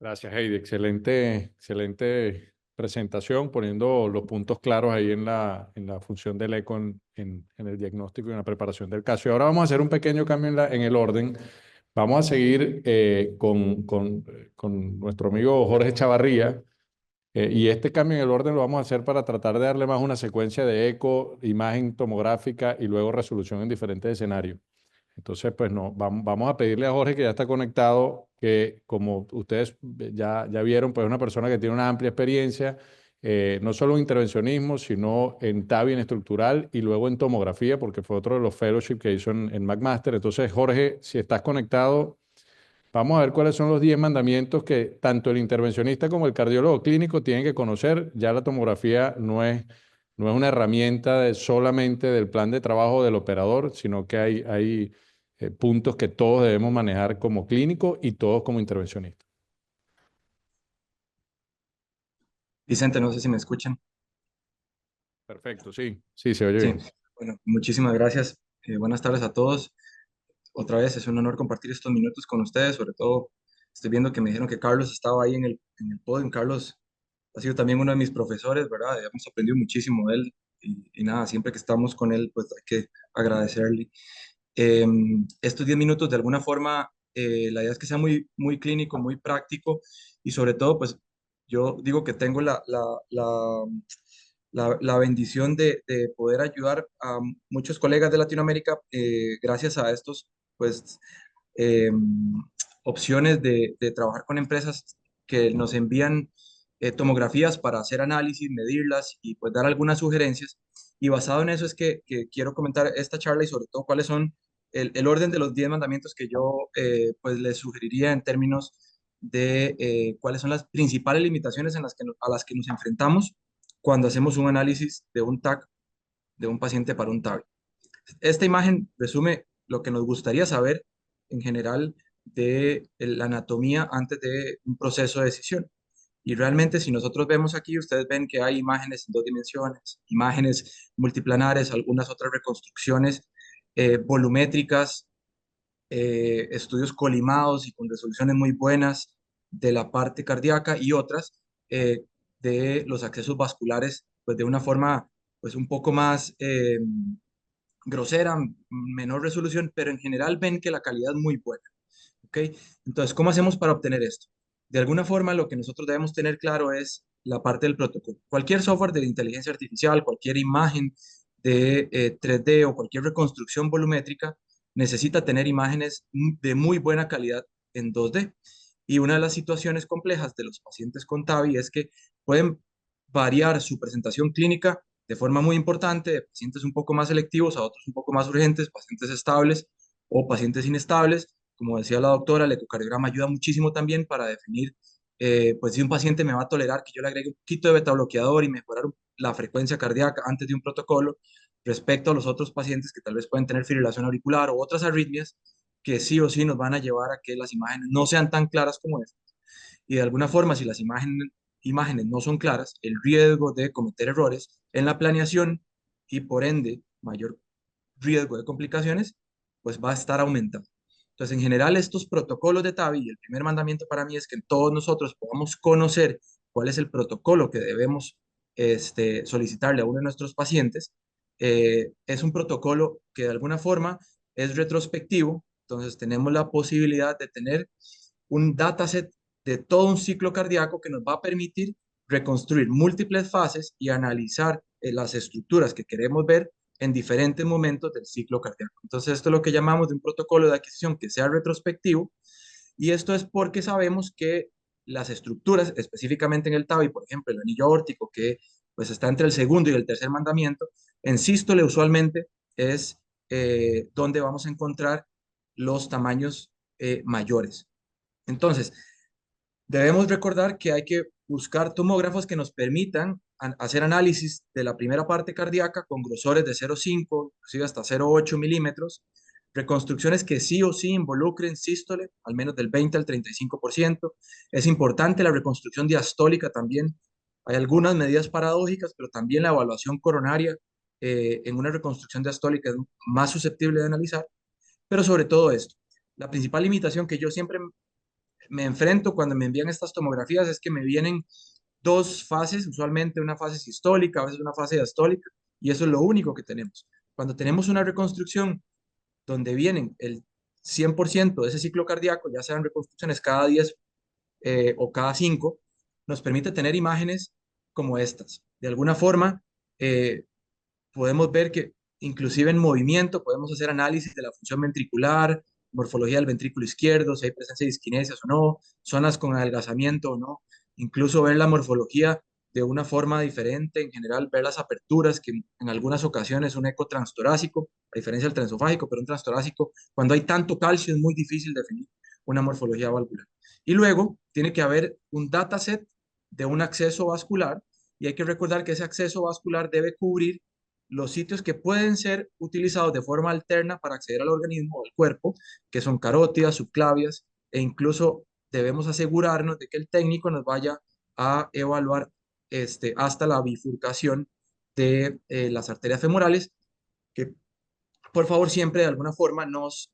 Gracias, Heidi. Excelente presentación, poniendo los puntos claros ahí en la función del eco en el diagnóstico y en la preparación del caso. Y ahora vamos a hacer un pequeño cambio en el orden. Vamos a seguir con nuestro amigo Jorge Chavarría. Y este cambio en el orden lo vamos a hacer para tratar de darle más una secuencia de eco, imagen tomográfica y luego resolución en diferentes escenarios. Entonces, pues no, vamos a pedirle a Jorge, que ya está conectado, que como ustedes ya vieron, pues es una persona que tiene una amplia experiencia, no solo en intervencionismo, sino en TAVI, en estructural, y luego en tomografía, porque fue otro de los fellowships que hizo en McMaster. Entonces, Jorge, si estás conectado, vamos a ver cuáles son los 10 mandamientos que tanto el intervencionista como el cardiólogo clínico tienen que conocer. Ya la tomografía no es una herramienta solamente del plan de trabajo del operador, sino que hay puntos que todos debemos manejar como clínico y todos como intervencionistas. Vicente, no sé si me escuchan. Perfecto, sí, sí, se oye Sí, bien. bueno, muchísimas gracias. Buenas tardes a todos. Otra vez es un honor compartir estos minutos con ustedes. Sobre todo, estoy viendo que me dijeron que Carlos estaba ahí en el podio. Carlos ha sido también uno de mis profesores, ¿verdad? Hemos aprendido muchísimo de él y nada, siempre que estamos con él, pues hay que agradecerle. Estos 10 minutos, de alguna forma, la idea es que sea muy clínico, muy práctico y sobre todo, pues yo digo que tengo la bendición de poder ayudar a muchos colegas de Latinoamérica gracias a estos, pues, eh, opciones de trabajar con empresas que nos envían tomografías para hacer análisis, medirlas y pues dar algunas sugerencias. Y basado en eso es que quiero comentar esta charla y sobre todo cuáles son el orden de los 10 mandamientos que yo pues les sugeriría en términos de cuáles son las principales limitaciones a las que nos enfrentamos cuando hacemos un análisis de un TAC de un paciente para un TAVI. Esta imagen resume lo que nos gustaría saber en general de la anatomía antes de un proceso de decisión. Y realmente si nosotros vemos aquí, ustedes ven que hay imágenes en dos dimensiones, imágenes multiplanares, algunas otras reconstrucciones volumétricas, estudios colimados y con resoluciones muy buenas de la parte cardíaca y otras de los accesos vasculares, pues de una forma pues un poco más grosera, menor resolución, pero en general ven que la calidad es muy buena. ¿Ok? Entonces, ¿cómo hacemos para obtener esto? De alguna forma, lo que nosotros debemos tener claro es la parte del protocolo. Cualquier software de inteligencia artificial, cualquier imagen de 3D o cualquier reconstrucción volumétrica necesita tener imágenes de muy buena calidad en 2D. Y una de las situaciones complejas de los pacientes con TAVI es que pueden variar su presentación clínica de forma muy importante, de pacientes un poco más selectivos a otros un poco más urgentes, pacientes estables o pacientes inestables. Como decía la doctora, el ecocardiograma ayuda muchísimo también para definir, pues si un paciente me va a tolerar que yo le agregue un poquito de beta bloqueador y mejorar la frecuencia cardíaca antes de un protocolo, respecto a los otros pacientes que tal vez pueden tener fibrilación auricular o otras arritmias que sí o sí nos van a llevar a que las imágenes no sean tan claras como estas. Y de alguna forma, si las imágenes no son claras, el riesgo de cometer errores en la planeación y por ende mayor riesgo de complicaciones, pues va a estar aumentando. Entonces, en general, estos protocolos de TAVI, el primer mandamiento para mí es que todos nosotros podamos conocer cuál es el protocolo que debemos solicitarle a uno de nuestros pacientes. Es un protocolo que de alguna forma es retrospectivo, entonces tenemos la posibilidad de tener un dataset de todo un ciclo cardíaco que nos va a permitir reconstruir múltiples fases y analizar las estructuras que queremos ver en diferentes momentos del ciclo cardíaco. Entonces, esto es lo que llamamos de un protocolo de adquisición que sea retrospectivo, y esto es porque sabemos que las estructuras, específicamente en el TAVI, por ejemplo, el anillo aórtico, que pues está entre el segundo y el tercer mandamiento, en sístole usualmente es donde vamos a encontrar los tamaños mayores. Entonces, debemos recordar que hay que buscar tomógrafos que nos permitan hacer análisis de la primera parte cardíaca con grosores de 0,5, inclusive hasta 0,8 milímetros, reconstrucciones que sí o sí involucren sístole, al menos del 20 al 35%. Es importante la reconstrucción diastólica también. Hay algunas medidas paradójicas, pero también la evaluación coronaria en una reconstrucción diastólica es más susceptible de analizar. Pero sobre todo esto, la principal limitación que yo siempre me enfrento cuando me envían estas tomografías es que me vienen dos fases, usualmente una fase sistólica, a veces una fase diastólica, y eso es lo único que tenemos. Cuando tenemos una reconstrucción donde vienen el 100% de ese ciclo cardíaco, ya sean reconstrucciones cada 10 o cada 5, nos permite tener imágenes como estas. De alguna forma, eh, podemos ver que inclusive en movimiento podemos hacer análisis de la función ventricular, morfología del ventrículo izquierdo, si hay presencia de disquinesias o no, zonas con adelgazamiento o no, incluso ver la morfología de una forma diferente, en general ver las aperturas, que en algunas ocasiones un eco transtorácico, a diferencia del transofágico, pero un transtorácico, cuando hay tanto calcio es muy difícil definir una morfología valvular. Y luego tiene que haber un dataset de un acceso vascular y hay que recordar que ese acceso vascular debe cubrir los sitios que pueden ser utilizados de forma alterna para acceder al organismo o al cuerpo, que son carótidas, subclavias, e incluso debemos asegurarnos de que el técnico nos vaya a evaluar hasta la bifurcación de las arterias femorales, que por favor siempre de alguna forma nos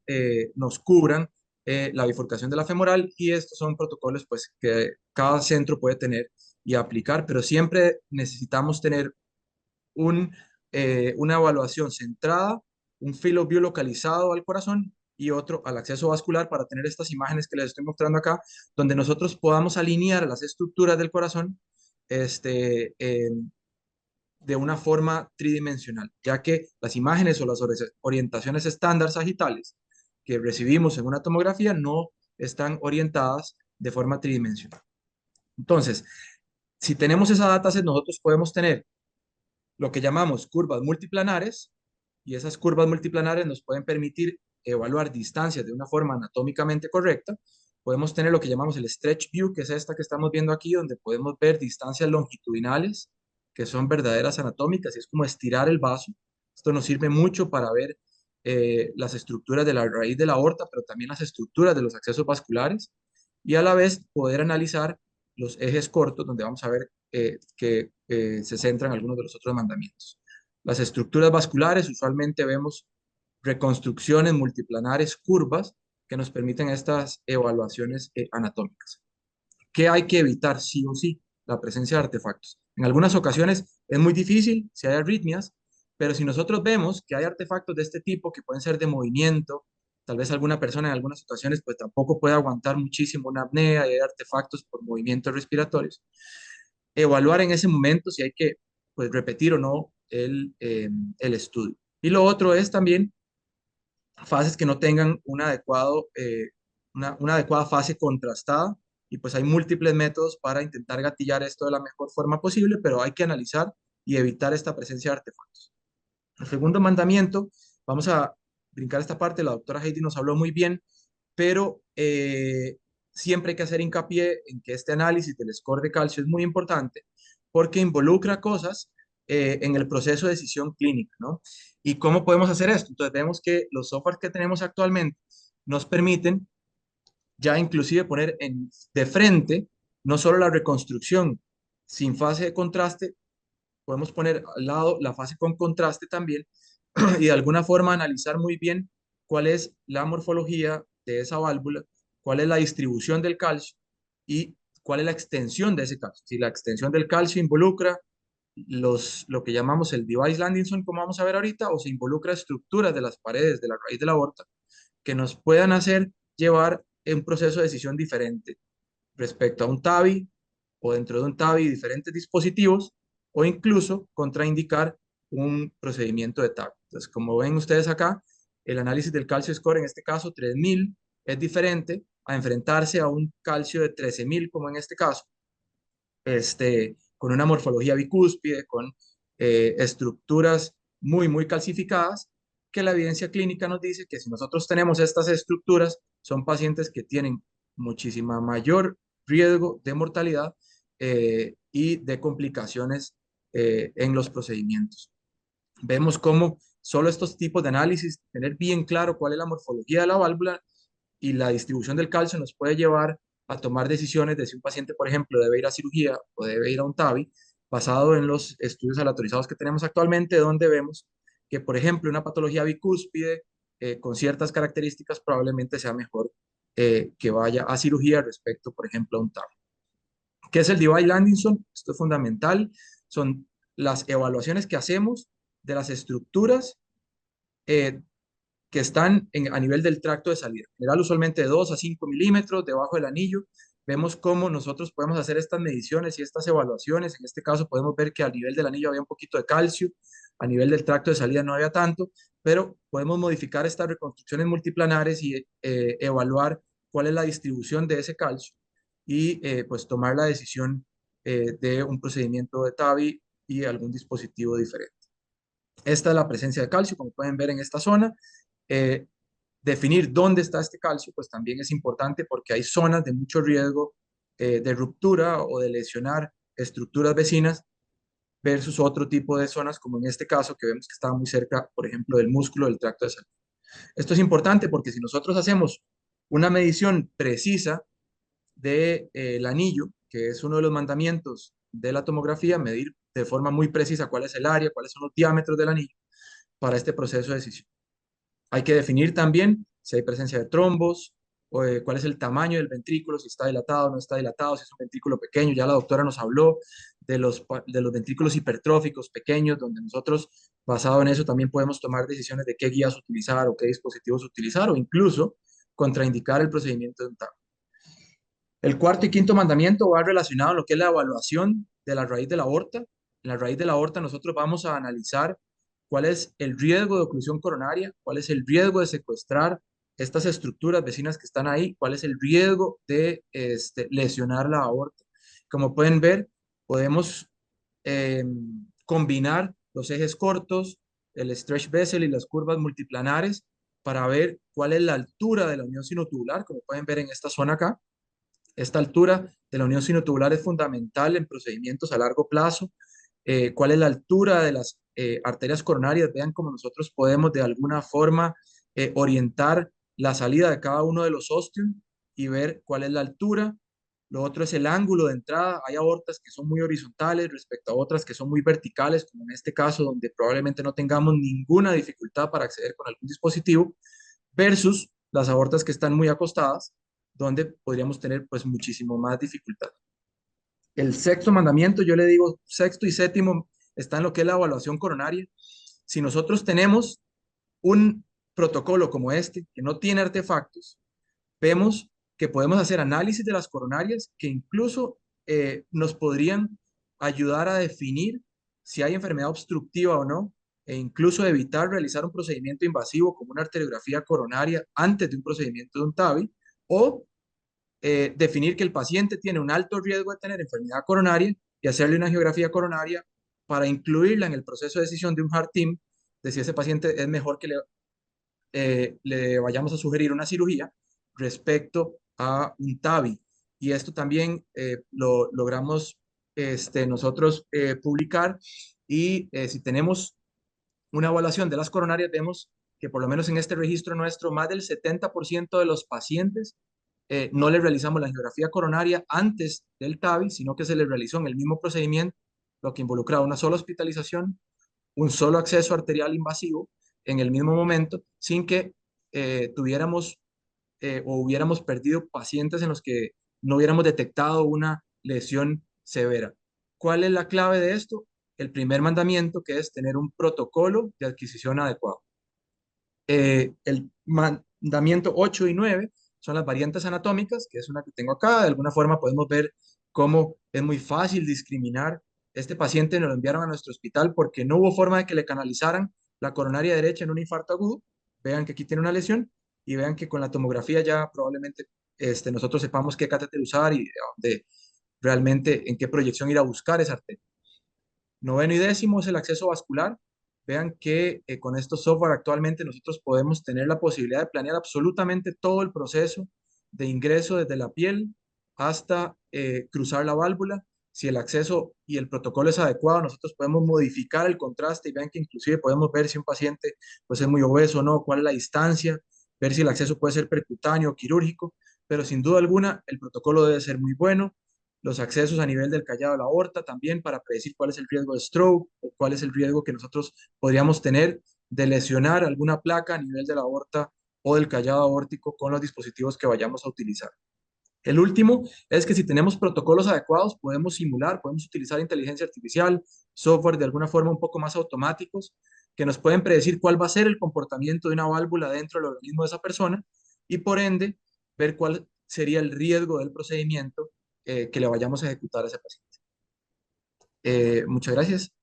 cubran la bifurcación de la femoral, y estos son protocolos pues que cada centro puede tener y aplicar, pero siempre necesitamos tener un, una evaluación centrada, un filo biolocalizado al corazón y otro al acceso vascular para tener estas imágenes que les estoy mostrando acá, donde nosotros podamos alinear las estructuras del corazón este, eh, de una forma tridimensional, ya que las imágenes o las orientaciones estándar sagitales que recibimos en una tomografía no están orientadas de forma tridimensional. Entonces, si tenemos esa dataset, nosotros podemos tener lo que llamamos curvas multiplanares, y esas curvas multiplanares nos pueden permitir evaluar distancias de una forma anatómicamente correcta. Podemos tener lo que llamamos el stretch view, que es esta que estamos viendo aquí, donde podemos ver distancias longitudinales, que son verdaderas anatómicas, y es como estirar el vaso. Esto nos sirve mucho para ver las estructuras de la raíz de la aorta, pero también las estructuras de los accesos vasculares, y a la vez poder analizar los ejes cortos, donde vamos a ver que se centran algunos de los otros mandamientos. Las estructuras vasculares, usualmente vemos reconstrucciones multiplanares curvas que nos permiten estas evaluaciones anatómicas. ¿Qué hay que evitar sí o sí? La presencia de artefactos. En algunas ocasiones es muy difícil si hay arritmias, pero si nosotros vemos que hay artefactos de este tipo que pueden ser de movimiento, tal vez alguna persona en algunas ocasiones pues tampoco puede aguantar muchísimo una apnea y hay artefactos por movimientos respiratorios, evaluar en ese momento si hay que pues, repetir o no el estudio. Y lo otro es también fases que no tengan una adecuada fase contrastada, y pues hay múltiples métodos para intentar gatillar esto de la mejor forma posible, pero hay que analizar y evitar esta presencia de artefactos. El segundo mandamiento, vamos a brincar esta parte, la doctora Heidi nos habló muy bien, pero siempre hay que hacer hincapié en que este análisis del score de calcio es muy importante porque involucra cosas en el proceso de decisión clínica, ¿no? ¿Y cómo podemos hacer esto? Entonces vemos que los softwares que tenemos actualmente nos permiten ya inclusive poner de frente no solo la reconstrucción sin fase de contraste, podemos poner al lado la fase con contraste también y de alguna forma analizar muy bien cuál es la morfología de esa válvula, cuál es la distribución del calcio y cuál es la extensión de ese calcio. Si la extensión del calcio involucra lo que llamamos el device landing zone, como vamos a ver ahorita, o se involucra estructuras de las paredes de la raíz de la aorta que nos puedan hacer llevar un proceso de decisión diferente respecto a un TAVI o dentro de un TAVI diferentes dispositivos, o incluso contraindicar un procedimiento de TAVI. Entonces, como ven ustedes acá, el análisis del calcio score, en este caso 3000, es diferente a enfrentarse a un calcio de 13000, como en este caso, con una morfología bicúspide, con estructuras muy calcificadas, que la evidencia clínica nos dice que si nosotros tenemos estas estructuras, son pacientes que tienen muchísima mayor riesgo de mortalidad y de complicaciones en los procedimientos. Vemos cómo solo estos tipos de análisis, tener bien claro cuál es la morfología de la válvula y la distribución del calcio, nos puede llevar a tomar decisiones de si un paciente, por ejemplo, debe ir a cirugía o debe ir a un TAVI, basado en los estudios aleatorizados que tenemos actualmente, donde vemos que, por ejemplo, una patología bicúspide con ciertas características probablemente sea mejor que vaya a cirugía respecto, por ejemplo, a un TAV. ¿Qué es el Debye-Landinson? Esto es fundamental. Son las evaluaciones que hacemos de las estructuras eh, que están a nivel del tracto de salida. En general, usualmente de 2 a 5 milímetros debajo del anillo. Vemos cómo nosotros podemos hacer estas mediciones y estas evaluaciones. En este caso podemos ver que a nivel del anillo había un poquito de calcio, a nivel del tracto de salida no había tanto, pero podemos modificar estas reconstrucciones multiplanares y evaluar cuál es la distribución de ese calcio y pues tomar la decisión de un procedimiento de TAVI y algún dispositivo diferente. Esta es la presencia de calcio, como pueden ver en esta zona. Eh, Definir dónde está este calcio, pues también es importante porque hay zonas de mucho riesgo de ruptura o de lesionar estructuras vecinas versus otro tipo de zonas, como en este caso que vemos que estaba muy cerca, por ejemplo, del músculo del tracto de salida. Esto es importante porque si nosotros hacemos una medición precisa del anillo, que es uno de los mandamientos de la tomografía, medir de forma muy precisa cuál es el área, cuáles son los diámetros del anillo para este proceso de decisión. Hay que definir también si hay presencia de trombos, o, cuál es el tamaño del ventrículo, si está dilatado o no está dilatado, si es un ventrículo pequeño. Ya la doctora nos habló de los ventrículos hipertróficos pequeños, donde nosotros, basado en eso, también podemos tomar decisiones de qué guías utilizar o qué dispositivos utilizar, o incluso contraindicar el procedimiento de un TAV. El cuarto y quinto mandamiento va relacionado a lo que es la evaluación de la raíz de la aorta. En la raíz de la aorta nosotros vamos a analizar cuál es el riesgo de oclusión coronaria, cuál es el riesgo de secuestrar estas estructuras vecinas que están ahí, cuál es el riesgo de lesionar la aorta. Como pueden ver, podemos eh, combinar los ejes cortos, el stretch vessel y las curvas multiplanares para ver cuál es la altura de la unión sinotubular, como pueden ver en esta zona acá. Esta altura de la unión sinotubular es fundamental en procedimientos a largo plazo. ¿Cuál es la altura de las arterias coronarias? Vean cómo nosotros podemos de alguna forma orientar la salida de cada uno de los ostium y ver cuál es la altura. Lo otro es el ángulo de entrada. Hay aortas que son muy horizontales respecto a otras que son muy verticales, como en este caso, donde probablemente no tengamos ninguna dificultad para acceder con algún dispositivo, versus las aortas que están muy acostadas, donde podríamos tener pues muchísimo más dificultad. El sexto mandamiento, yo le digo sexto y séptimo, está en lo que es la evaluación coronaria. Si nosotros tenemos un protocolo como este, que no tiene artefactos, vemos que podemos hacer análisis de las coronarias que incluso nos podrían ayudar a definir si hay enfermedad obstructiva o no, e incluso evitar realizar un procedimiento invasivo como una arteriografía coronaria antes de un procedimiento de un TAVI, o definir que el paciente tiene un alto riesgo de tener enfermedad coronaria y hacerle una angiografía coronaria para incluirla en el proceso de decisión de un heart team de si ese paciente es mejor que le vayamos a sugerir una cirugía respecto a un TAVI. Y esto también lo logramos nosotros publicar y si tenemos una evaluación de las coronarias, vemos que por lo menos en este registro nuestro, más del 70% de los pacientes no le realizamos la angiografía coronaria antes del TAVI, sino que se le realizó en el mismo procedimiento, lo que involucraba una sola hospitalización, un solo acceso arterial invasivo en el mismo momento, sin que tuviéramos o hubiéramos perdido pacientes en los que no hubiéramos detectado una lesión severa. ¿Cuál es la clave de esto? El primer mandamiento, que es tener un protocolo de adquisición adecuado. El mandamiento 8 y 9 son las variantes anatómicas, que es una que tengo acá. De alguna forma podemos ver cómo es muy fácil discriminar. Este paciente nos lo enviaron a nuestro hospital porque no hubo forma de que le canalizaran la coronaria derecha en un infarto agudo. Vean que aquí tiene una lesión y vean que con la tomografía ya probablemente nosotros sepamos qué catéter usar y de realmente en qué proyección ir a buscar esa arteria. Noveno y décimo es el acceso vascular. Vean que con estos software actualmente nosotros podemos tener la posibilidad de planear absolutamente todo el proceso de ingreso desde la piel hasta cruzar la válvula. Si el acceso y el protocolo es adecuado, nosotros podemos modificar el contraste y vean que inclusive podemos ver si un paciente pues, es muy obeso o no, cuál es la distancia, ver si el acceso puede ser percutáneo o quirúrgico, pero sin duda alguna el protocolo debe ser muy bueno. Los accesos a nivel del callado de la aorta también para predecir cuál es el riesgo de stroke o cuál es el riesgo que nosotros podríamos tener de lesionar alguna placa a nivel de la aorta o del callado aórtico con los dispositivos que vayamos a utilizar. El último es que si tenemos protocolos adecuados, podemos simular, podemos utilizar inteligencia artificial, software de alguna forma un poco más automáticos, que nos pueden predecir cuál va a ser el comportamiento de una válvula dentro del organismo de esa persona y por ende ver cuál sería el riesgo del procedimiento que le vayamos a ejecutar a ese paciente. Muchas gracias.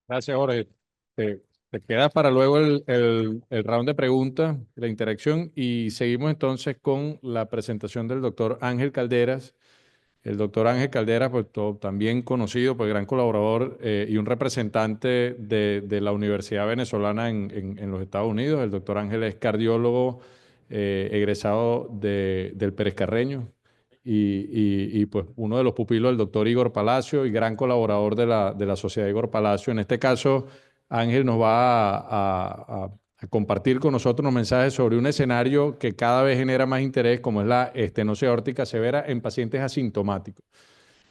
Gracias, Jorge. Te queda para luego el round de preguntas, la interacción, y seguimos entonces con la presentación del doctor Ángel Calderas. El doctor Ángel Calderas, pues también conocido, pues gran colaborador y un representante de la Universidad Venezolana en los Estados Unidos. El doctor Ángel es cardiólogo egresado del Pérez Carreño pues uno de los pupilos del doctor Igor Palacio y gran colaborador de la Sociedad Igor Palacio. En este caso, Ángel nos va a compartir con nosotros unos mensajes sobre un escenario que cada vez genera más interés, como es la estenosis aórtica severa en pacientes asintomáticos.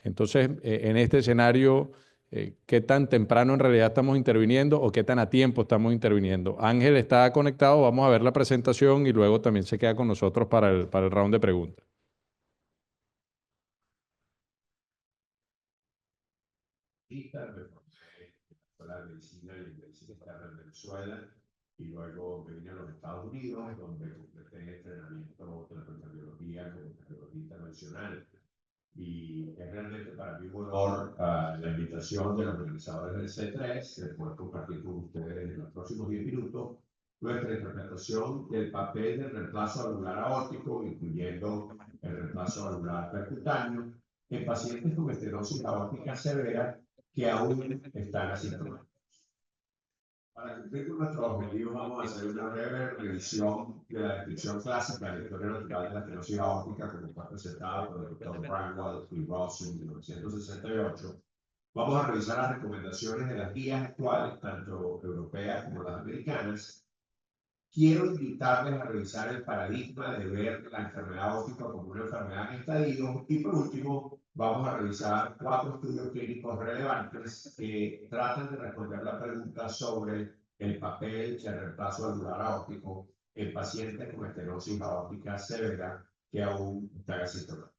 Entonces, en este escenario, ¿qué tan temprano en realidad estamos interviniendo o qué tan a tiempo estamos interviniendo? Ángel está conectado, vamos a ver la presentación y luego también se queda con nosotros para el round de preguntas. Me formé en la Escuela de Medicina y Medicina Externa en Venezuela y luego me vine a los Estados Unidos, donde completé entrenamiento de la cardiología como cardiología internacional. Y es realmente para mí un honor la invitación de los organizadores del C3 de poder compartir con ustedes en los próximos 10 minutos nuestra interpretación del papel del reemplazo valvular aórtico, incluyendo el reemplazo valvular percutáneo, en pacientes con estenosis aórtica severa que aún están asintomáticos. Para cumplir con nuestros objetivos, vamos a hacer una breve revisión de la descripción clásica de la historia natural de la estenosis aórtica, como fue presentada por el doctor Bramwell y Ross en 1968. Vamos a revisar las recomendaciones de las guías actuales, tanto europeas como las americanas. Quiero invitarles a revisar el paradigma de ver la enfermedad aórtica como una enfermedad en estadio. Y por último, vamos a revisar 4 estudios clínicos relevantes que tratan de responder la pregunta sobre el papel del reemplazo valvular aórtico en pacientes con estenosis aórtica severa que aún están asintomáticos.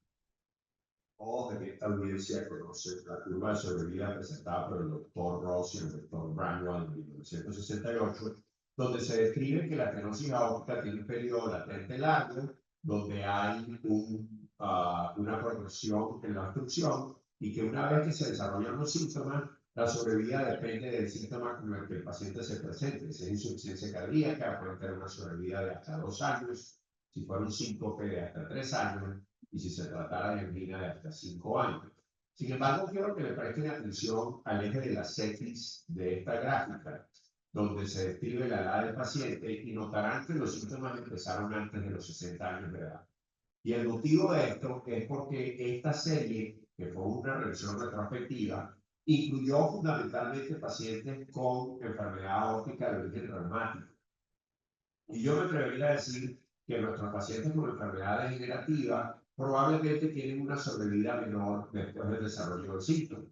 Todos en esta audiencia conocen la curva de sobrevida presentada por el doctor Ross y el doctor Bramwell en 1968, donde se describe que la estenosis aórtica tiene un periodo latente largo, donde hay una progresión en la obstrucción y que una vez que se desarrollan los síntomas, la sobrevida depende del síntoma con el que el paciente se presente. Si es insuficiencia cardíaca, puede tener una sobrevida de hasta 2 años, si fuera un síncope de hasta 3 años, y si se tratara de angina de hasta 5 años. Sin embargo, quiero que le presten atención al eje de la CETIS de esta gráfica, donde se describe la edad del paciente y notarán que los síntomas empezaron antes de los 60 años de edad. Y el motivo de esto es porque esta serie, que fue una revisión retrospectiva, incluyó fundamentalmente pacientes con enfermedad aórtica de origen reumático. Y yo me atrevería a decir que nuestros pacientes con enfermedad degenerativa probablemente tienen una sobrevida menor después del desarrollo del síntoma.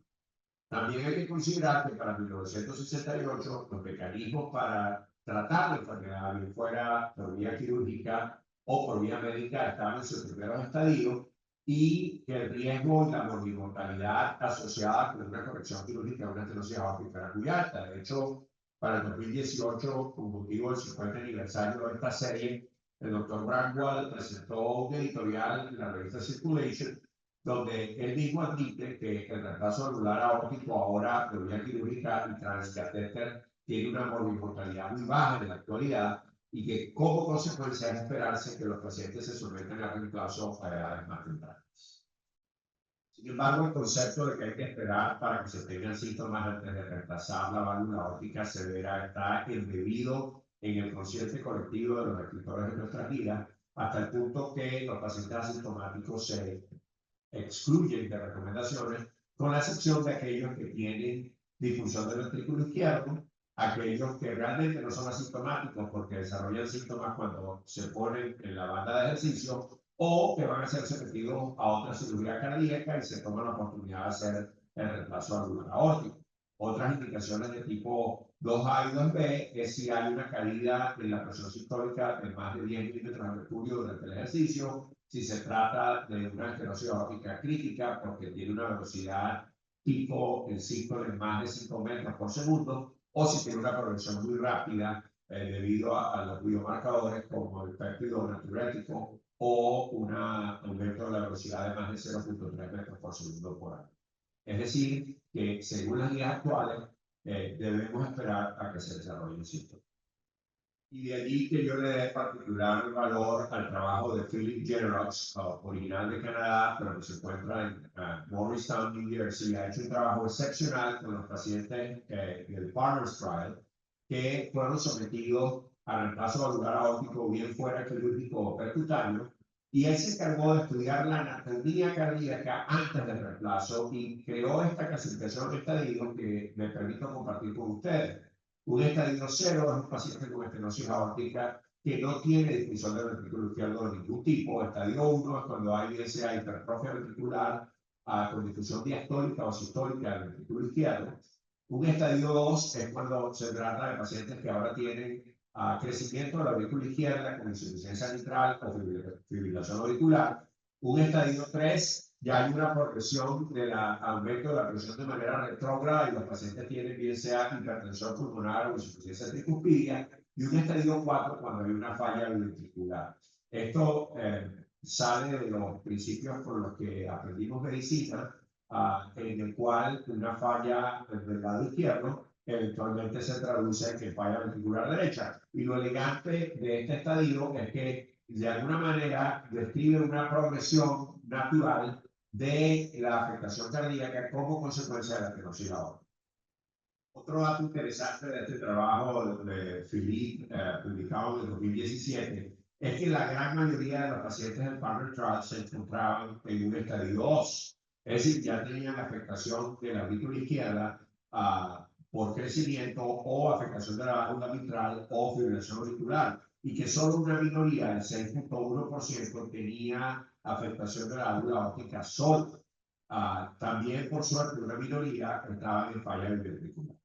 También hay que considerar que para 1968 los mecanismos para tratar la enfermedad, bien fuera por vía quirúrgica o por vía médica, estaban en sus primeros estadios y que el riesgo y la mortalidad asociada con una corrección quirúrgica de una estenosis aórtica era muy alta. De hecho, para el 2018, con motivo del 50 aniversario de esta serie, el doctor Bramwell presentó un editorial en la revista Circulation, donde él mismo admite que el reemplazo valvular aórtico ahora de vía quirúrgica y transcatéter tiene una mortalidad muy baja en la actualidad y que como consecuencia es esperarse que los pacientes se sometan a reemplazo a edades más tempranas. Sin embargo, el concepto de que hay que esperar para que se tengan síntomas antes de reemplazar la válvula aórtica severa está embebido en el consciente colectivo de los escritores de nuestra vida, hasta el punto que los pacientes asintomáticos se excluyen de recomendaciones, con la excepción de aquellos que tienen difusión del ventrículo izquierdo, aquellos que realmente no son asintomáticos porque desarrollan síntomas cuando se ponen en la banda de ejercicio o que van a ser sometidos a otra cirugía cardíaca y se toman la oportunidad de hacer el reemplazo valvular aórtico. Otras indicaciones de tipo 2A y 2B es si hay una caída en la presión sistólica de más de 10 milímetros de mercurio durante el ejercicio, si se trata de una estenosis aórtica crítica porque tiene una velocidad pico en sístole de más de 5 metros por segundo, o si tiene una progresión muy rápida debido a los biomarcadores como el péptido natriurético o un aumento de la velocidad de más de 0.3 metros por segundo por año. Es decir, que según las guías actuales, debemos esperar a que se desarrolle el síntoma. Y de allí que yo le dé particular valor al trabajo de Philip Generox, original de Canadá, pero que se encuentra en Morristown, New Jersey. Ha hecho un trabajo excepcional con los pacientes del Partners Trial que fueron sometidos a reemplazo valvular aórtico bien fuera quirúrgico o percutáneo, y él se encargó de estudiar la anatomía cardíaca antes del reemplazo y creó esta clasificación de estadios que me permito compartir con ustedes. Un estadio 0 es un paciente con estenosis aórtica que no tiene disfunción del ventrículo izquierdo de ningún tipo. Estadio 1 es cuando hay esa hipertrofia ventricular con difusión diastólica o sistólica del ventrículo izquierdo. Un estadio 2 es cuando se trata de pacientes que ahora tienen crecimiento de la aurícula izquierda con insuficiencia mitral o fibrilación auricular. Un estadio 3 ya hay una progresión del aumento de la presión de manera retrógrada y los pacientes tienen bien sea hipertensión pulmonar o insuficiencia tricuspidia. Y un estadio 4 cuando hay una falla ventricular. Esto sale de los principios con los que aprendimos medicina, en el cual una falla del lado izquierdo eventualmente se traduce en que falla ventricular derecha. Y lo elegante de este estadio es que de alguna manera describe una progresión natural de la afectación cardíaca como consecuencia de la estenosis aórtica. Otro dato interesante de este trabajo de Philippe, publicado en el 2017, es que la gran mayoría de los pacientes del Partner Trial se encontraban en un estadio 2, es decir, ya tenían afectación de la aurícula izquierda por crecimiento o afectación de la válvula mitral o fibrilación auricular, y que solo una minoría, el 6.1%, tenía afectación de la válvula aórtica sola. También, por suerte, una minoría estaba en falla ventricular.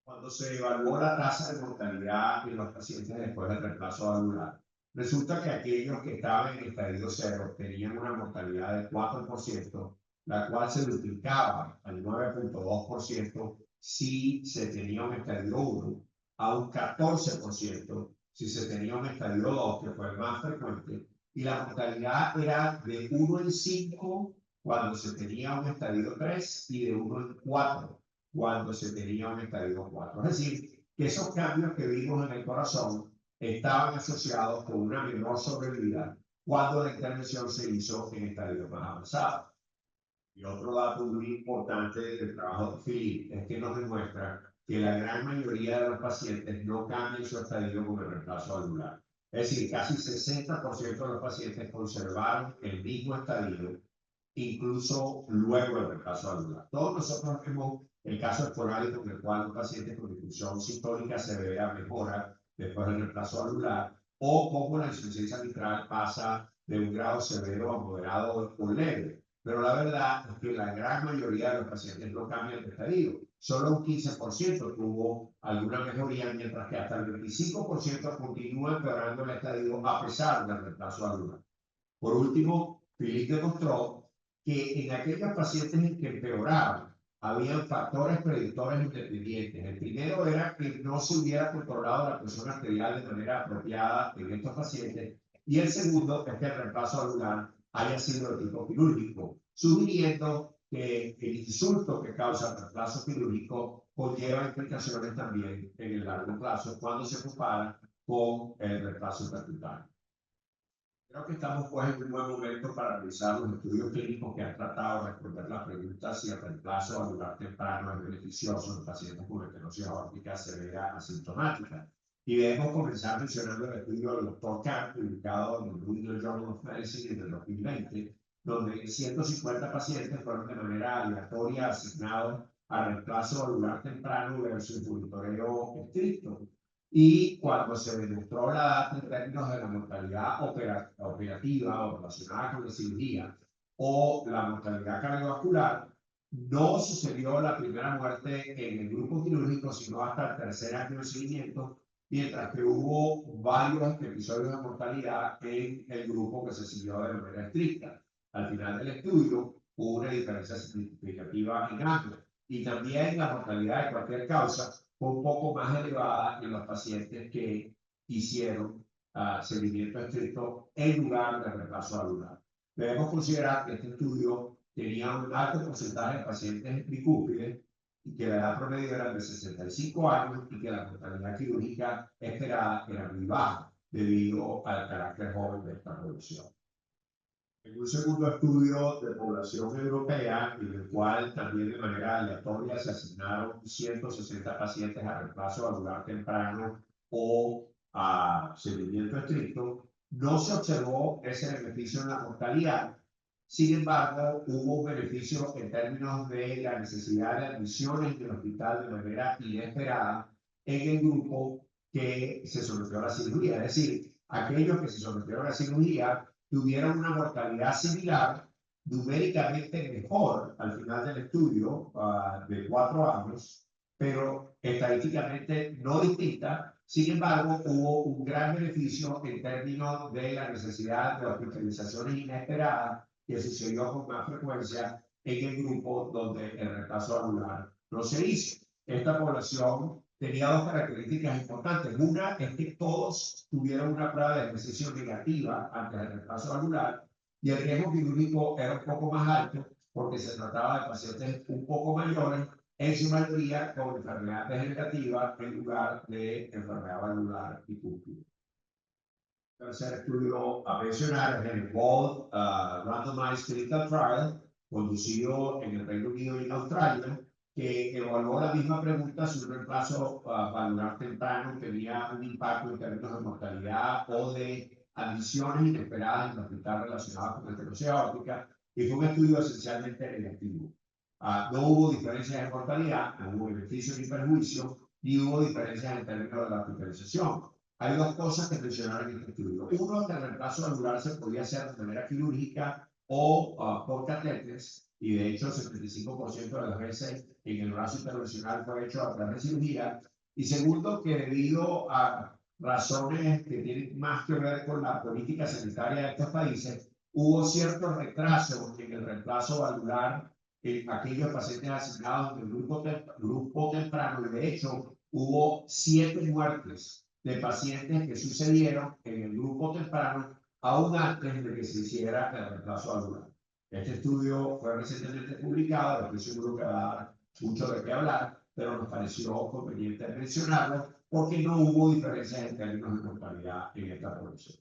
Cuando se evaluó la tasa de mortalidad en los pacientes después del reemplazo valvular, resulta que aquellos que estaban en estadio 0 tenían una mortalidad del 4%, la cual se duplicaba al 9.2% si se tenía un estadio 1, a un 14% si se tenía un estadio 2, que fue el más frecuente, y la mortalidad era de 1 en 5 cuando se tenía un estadio 3 y de 1 en 4 cuando se tenía un estadio 4. Es decir, que esos cambios que vimos en el corazón estaban asociados con una menor sobrevida cuando la intervención se hizo en estadios más avanzados. Y otro dato muy importante del trabajo de Philippe es que nos demuestra que la gran mayoría de los pacientes no cambian su estadio con el reemplazo valvular. Es decir, casi 60% de los pacientes conservaron el mismo estadio incluso luego del reemplazo valvular. Todos nosotros vemos el caso esporádico en el cual un paciente con disfunción sistólica severa mejora después del reemplazo valvular, o como la insuficiencia mitral pasa de un grado severo a moderado o leve. Pero la verdad es que la gran mayoría de los pacientes no cambian de estadio. Solo un 15% tuvo alguna mejoría, mientras que hasta el 25% continúa empeorando el estadio a pesar del reemplazo valvular. Por último, Philippe demostró que en aquellos pacientes que empeoraban, habían factores predictores independientes. El primero era que no se hubiera controlado la presión arterial de manera apropiada en estos pacientes, y el segundo es que el reemplazo valvular haya sido de tipo quirúrgico, sugiriendo que el insulto que causa el reemplazo quirúrgico conlleva implicaciones también en el largo plazo cuando se compara con el reemplazo percutáneo. Creo que estamos pues en un buen momento para realizar los estudios clínicos que han tratado de responder las preguntas si el reemplazo valvular temprano es beneficioso en pacientes con estenosis aórtica severa asintomática. Y debemos comenzar mencionando el estudio del Dr. Kahn, publicado en el New England Journal of Medicine en el 2020, donde 150 pacientes fueron de manera aleatoria asignados a reemplazo valvular temprano versus monitoreo estricto. Y cuando se demostró la data en términos de la mortalidad operativa o relacionada con la cirugía o la mortalidad cardiovascular, no sucedió la primera muerte en el grupo quirúrgico, sino hasta el tercer año de seguimiento, mientras que hubo varios episodios de mortalidad en el grupo que se siguió de manera estricta. Al final del estudio hubo una diferencia significativa en ambos, y también la mortalidad de cualquier causa fue un poco más elevada en los pacientes que hicieron seguimiento estricto en lugar de reemplazo valvular. Debemos considerar que este estudio tenía un alto porcentaje de pacientes bicúspides y que la edad promedio era de 65 años y que la mortalidad quirúrgica esperada era muy baja debido al carácter joven de esta población. En un segundo estudio de población europea, en el cual también de manera aleatoria se asignaron 160 pacientes a reemplazo valvular temprano o a seguimiento estricto, no se observó ese beneficio en la mortalidad. Sin embargo, hubo un beneficio en términos de la necesidad de admisiones en el hospital de manera inesperada en el grupo que se sometió a la cirugía. Es decir, aquellos que se sometieron a la cirugía tuvieron una mortalidad similar, numéricamente mejor al final del estudio de 4 años, pero estadísticamente no distinta. Sin embargo, hubo un gran beneficio en términos de la necesidad de hospitalizaciones inesperadas que sucedió con más frecuencia en el grupo donde el reemplazo valvular no se hizo. Esta población tenía dos características importantes. Una es que todos tuvieron una prueba de ejercicio negativa antes del reemplazo valvular y el riesgo quirúrgico era un poco más alto porque se trataba de pacientes un poco mayores, en su mayoría con enfermedad degenerativa en lugar de enfermedad valvular y bicúspide. Tercer estudio a mencionar es el BOLD Randomized Clinical Trial, conducido en el Reino Unido y en Australia, que evaluó la misma pregunta si un reemplazo valvular temprano tenía un impacto en términos de mortalidad o de admisiones inesperadas en el hospital relacionadas con estenosis aórtica, y fue un estudio esencialmente negativo. No hubo diferencias en mortalidad, no hubo beneficio ni perjuicio, ni hubo diferencias en términos de la hospitalización. Hay dos cosas que mencionar en este estudio. Uno, que el reemplazo valvular se podía hacer de manera quirúrgica o por catéteres, y de hecho el 75% de las veces en el brazo intervencional fue hecho a través de cirugía. Y segundo, que debido a razones que tienen más que ver con la política sanitaria de estos países, hubo cierto retraso en el reemplazo valvular en aquellos pacientes asignados en el grupo temprano, y de hecho hubo 7 muertes de pacientes que sucedieron en el grupo temprano aún antes de que se hiciera el reemplazo valvular. Este estudio fue recientemente publicado, estoy seguro que va a dar mucho de qué hablar, pero nos pareció conveniente mencionarlo porque no hubo diferencias en términos de mortalidad en esta población.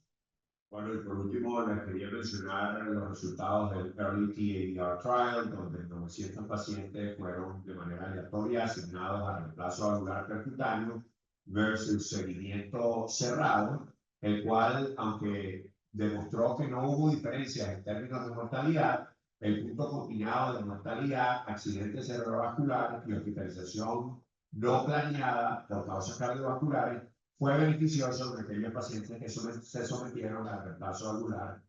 Bueno, y por último, les quería mencionar los resultados del Early TAVR Trial, donde 900 pacientes fueron de manera aleatoria asignados a reemplazo valvular percutáneo versus seguimiento cerrado, el cual, aunque demostró que no hubo diferencias en términos de mortalidad, el punto combinado de mortalidad, accidente cerebrovascular y hospitalización no planeada por causas cardiovasculares fue beneficioso en aquellos pacientes que se sometieron al reemplazo valvular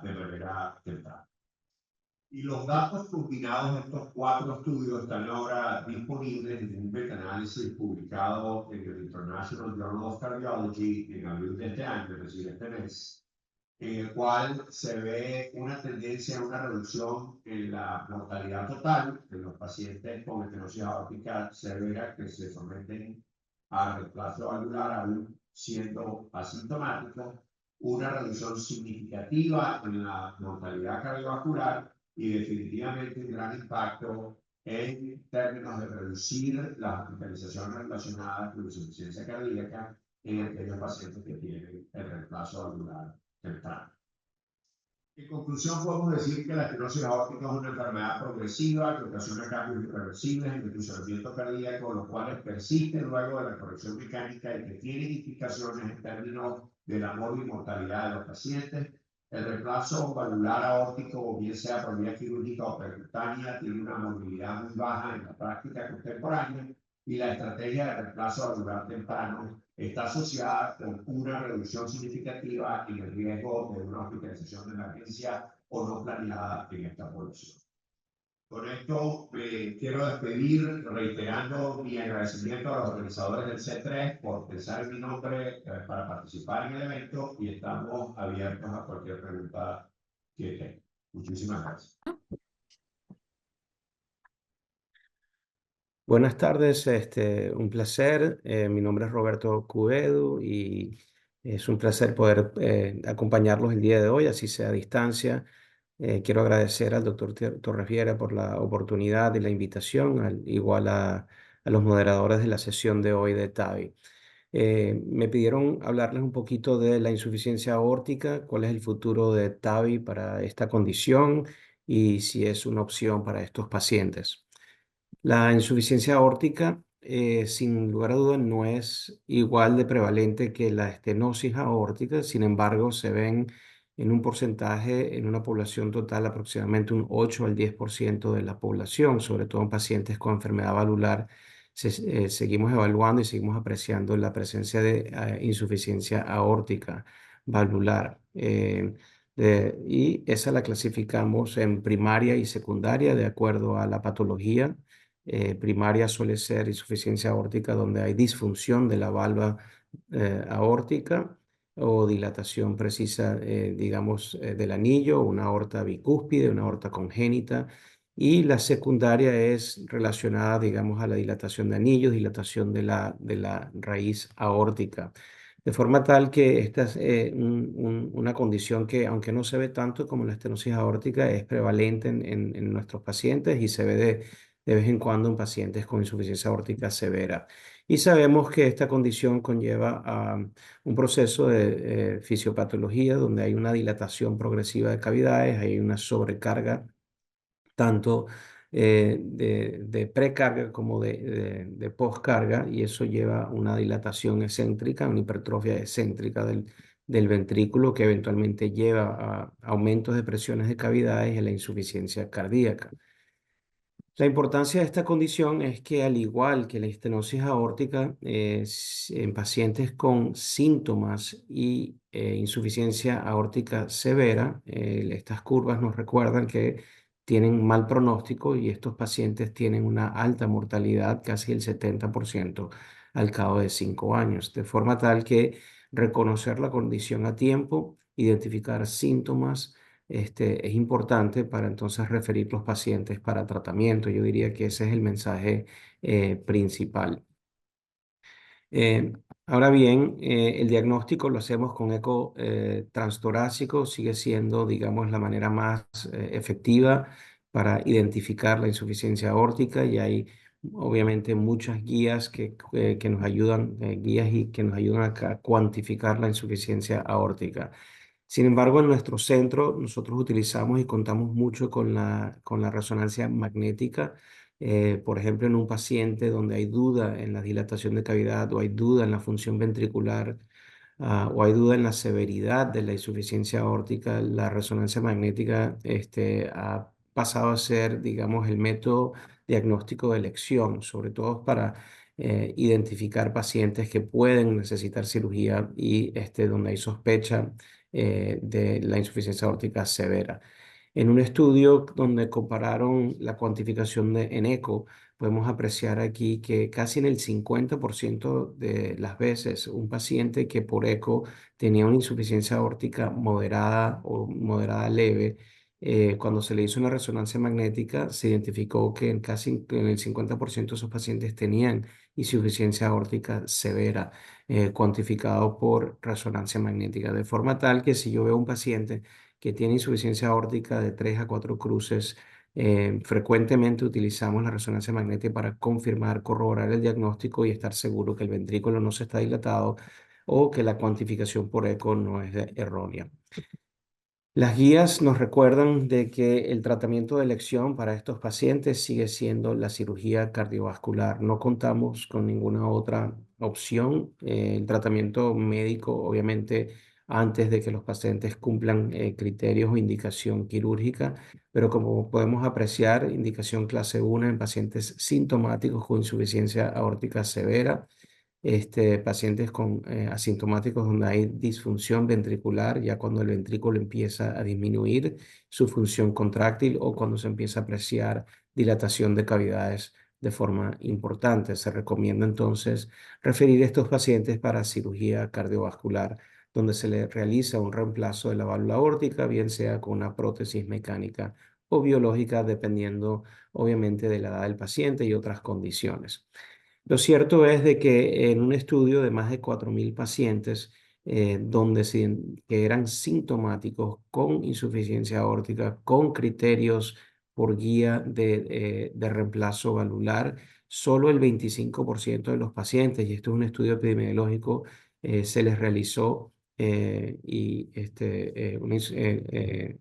de manera temprana. Y los datos combinados de estos 4 estudios están ahora disponibles en un metaanálisis publicado en el International Journal of Cardiology en abril de este año, es decir, este mes, en el cual se ve una tendencia a una reducción en la mortalidad total de los pacientes con estenosis aórtica severa que se someten a reemplazo valvular aún siendo asintomáticos, una reducción significativa en la mortalidad cardiovascular y definitivamente un gran impacto en términos de reducir las hospitalizaciones relacionadas con insuficiencia cardíaca en aquellos pacientes que tienen el reemplazo valvular temprano. En conclusión, podemos decir que la estenosis aórtica es una enfermedad progresiva que ocasiona cambios irreversibles en el funcionamiento cardíaco, los cuales persisten luego de la corrección mecánica y que tienen implicaciones en términos de la mortalidad de los pacientes. El reemplazo valvular aórtico, o bien sea por vía quirúrgica o percutánea, tiene una movilidad muy baja en la práctica contemporánea, y la estrategia de reemplazo valvular temprano está asociada con una reducción significativa en el riesgo de una hospitalización de emergencia o no planeada en esta población. Con esto quiero despedir reiterando mi agradecimiento a los organizadores del C3 por pensar en mi nombre para participar en el evento y estamos abiertos a cualquier pregunta que tengan. Muchísimas gracias. Buenas tardes, un placer. Mi nombre es Roberto Cuedo y es un placer poder acompañarlos el día de hoy, así sea a distancia. Quiero agradecer al doctor Torrefiera por la oportunidad y la invitación, igual a los moderadores de la sesión de hoy de TAVI. Me pidieron hablarles un poquito de la insuficiencia aórtica, cuál es el futuro de TAVI para esta condición y si es una opción para estos pacientes. La insuficiencia aórtica, sin lugar a dudas, no es igual de prevalente que la estenosis aórtica. Sin embargo, se ven en un porcentaje en una población total aproximadamente un 8 al 10% de la población, sobre todo en pacientes con enfermedad valvular. Seguimos evaluando y seguimos apreciando la presencia de insuficiencia aórtica valvular. Y esa la clasificamos en primaria y secundaria de acuerdo a la patología. Primaria suele ser insuficiencia aórtica donde hay disfunción de la valva aórtica o dilatación precisa, digamos, del anillo, una aorta bicúspide, una aorta congénita. Y la secundaria es relacionada, digamos, a la dilatación de anillos, dilatación de la raíz aórtica. De forma tal que esta es una condición que, aunque no se ve tanto como la estenosis aórtica, es prevalente en nuestros pacientes y se ve de vez en cuando en pacientes con insuficiencia aórtica severa. Y sabemos que esta condición conlleva a un proceso de fisiopatología donde hay una dilatación progresiva de cavidades, hay una sobrecarga tanto de precarga como de postcarga, y eso lleva a una dilatación excéntrica, una hipertrofia excéntrica del ventrículo que eventualmente lleva a aumentos de presiones de cavidades y a la insuficiencia cardíaca. La importancia de esta condición es que, al igual que la estenosis aórtica, en pacientes con síntomas y insuficiencia aórtica severa, estas curvas nos recuerdan que tienen mal pronóstico y estos pacientes tienen una alta mortalidad, casi el 70% al cabo de 5 años, de forma tal que reconocer la condición a tiempo, identificar síntomas, es importante para entonces referir los pacientes para tratamiento. Yo diría que ese es el mensaje principal. Eh, Ahora bien, el diagnóstico lo hacemos con eco transtorácico, sigue siendo, digamos, la manera más efectiva para identificar la insuficiencia aórtica, y hay obviamente muchas guías que nos ayudan, guías y que nos ayudan a cuantificar la insuficiencia aórtica. Sin embargo, en nuestro centro nosotros utilizamos y contamos mucho con la resonancia magnética. Por ejemplo, en un paciente donde hay duda en la dilatación de cavidad, o hay duda en la función ventricular, o hay duda en la severidad de la insuficiencia aórtica, la resonancia magnética ha pasado a ser, digamos, el método diagnóstico de elección, sobre todo para identificar pacientes que pueden necesitar cirugía y donde hay sospecha de la insuficiencia aórtica severa. En un estudio donde compararon la cuantificación en eco, podemos apreciar aquí que casi en el 50% de las veces un paciente que por eco tenía una insuficiencia aórtica moderada o moderada leve, cuando se le hizo una resonancia magnética, se identificó que en el 50% de esos pacientes tenían insuficiencia aórtica severa, cuantificado por resonancia magnética. De forma tal que si yo veo un paciente que tiene insuficiencia aórtica de 3 a 4 cruces, frecuentemente utilizamos la resonancia magnética para confirmar, corroborar el diagnóstico y estar seguro que el ventrículo no se está dilatado o que la cuantificación por eco no es errónea. Las guías nos recuerdan de que el tratamiento de elección para estos pacientes sigue siendo la cirugía cardiovascular. No contamos con ninguna otra opción. El tratamiento médico, obviamente, antes de que los pacientes cumplan criterios o indicación quirúrgica, pero como podemos apreciar, indicación clase 1 en pacientes sintomáticos con insuficiencia aórtica severa, pacientes con asintomáticos donde hay disfunción ventricular, ya cuando el ventrículo empieza a disminuir su función contráctil o cuando se empieza a apreciar dilatación de cavidades de forma importante. Se recomienda entonces referir a estos pacientes para cirugía cardiovascular, donde se le realiza un reemplazo de la válvula aórtica, bien sea con una prótesis mecánica o biológica, dependiendo obviamente de la edad del paciente y otras condiciones. Lo cierto es de que en un estudio de más de 4.000 pacientes, que eran sintomáticos con insuficiencia aórtica, con criterios por guía de reemplazo valvular, solo el 25% de los pacientes, y esto es un estudio epidemiológico, se les realizó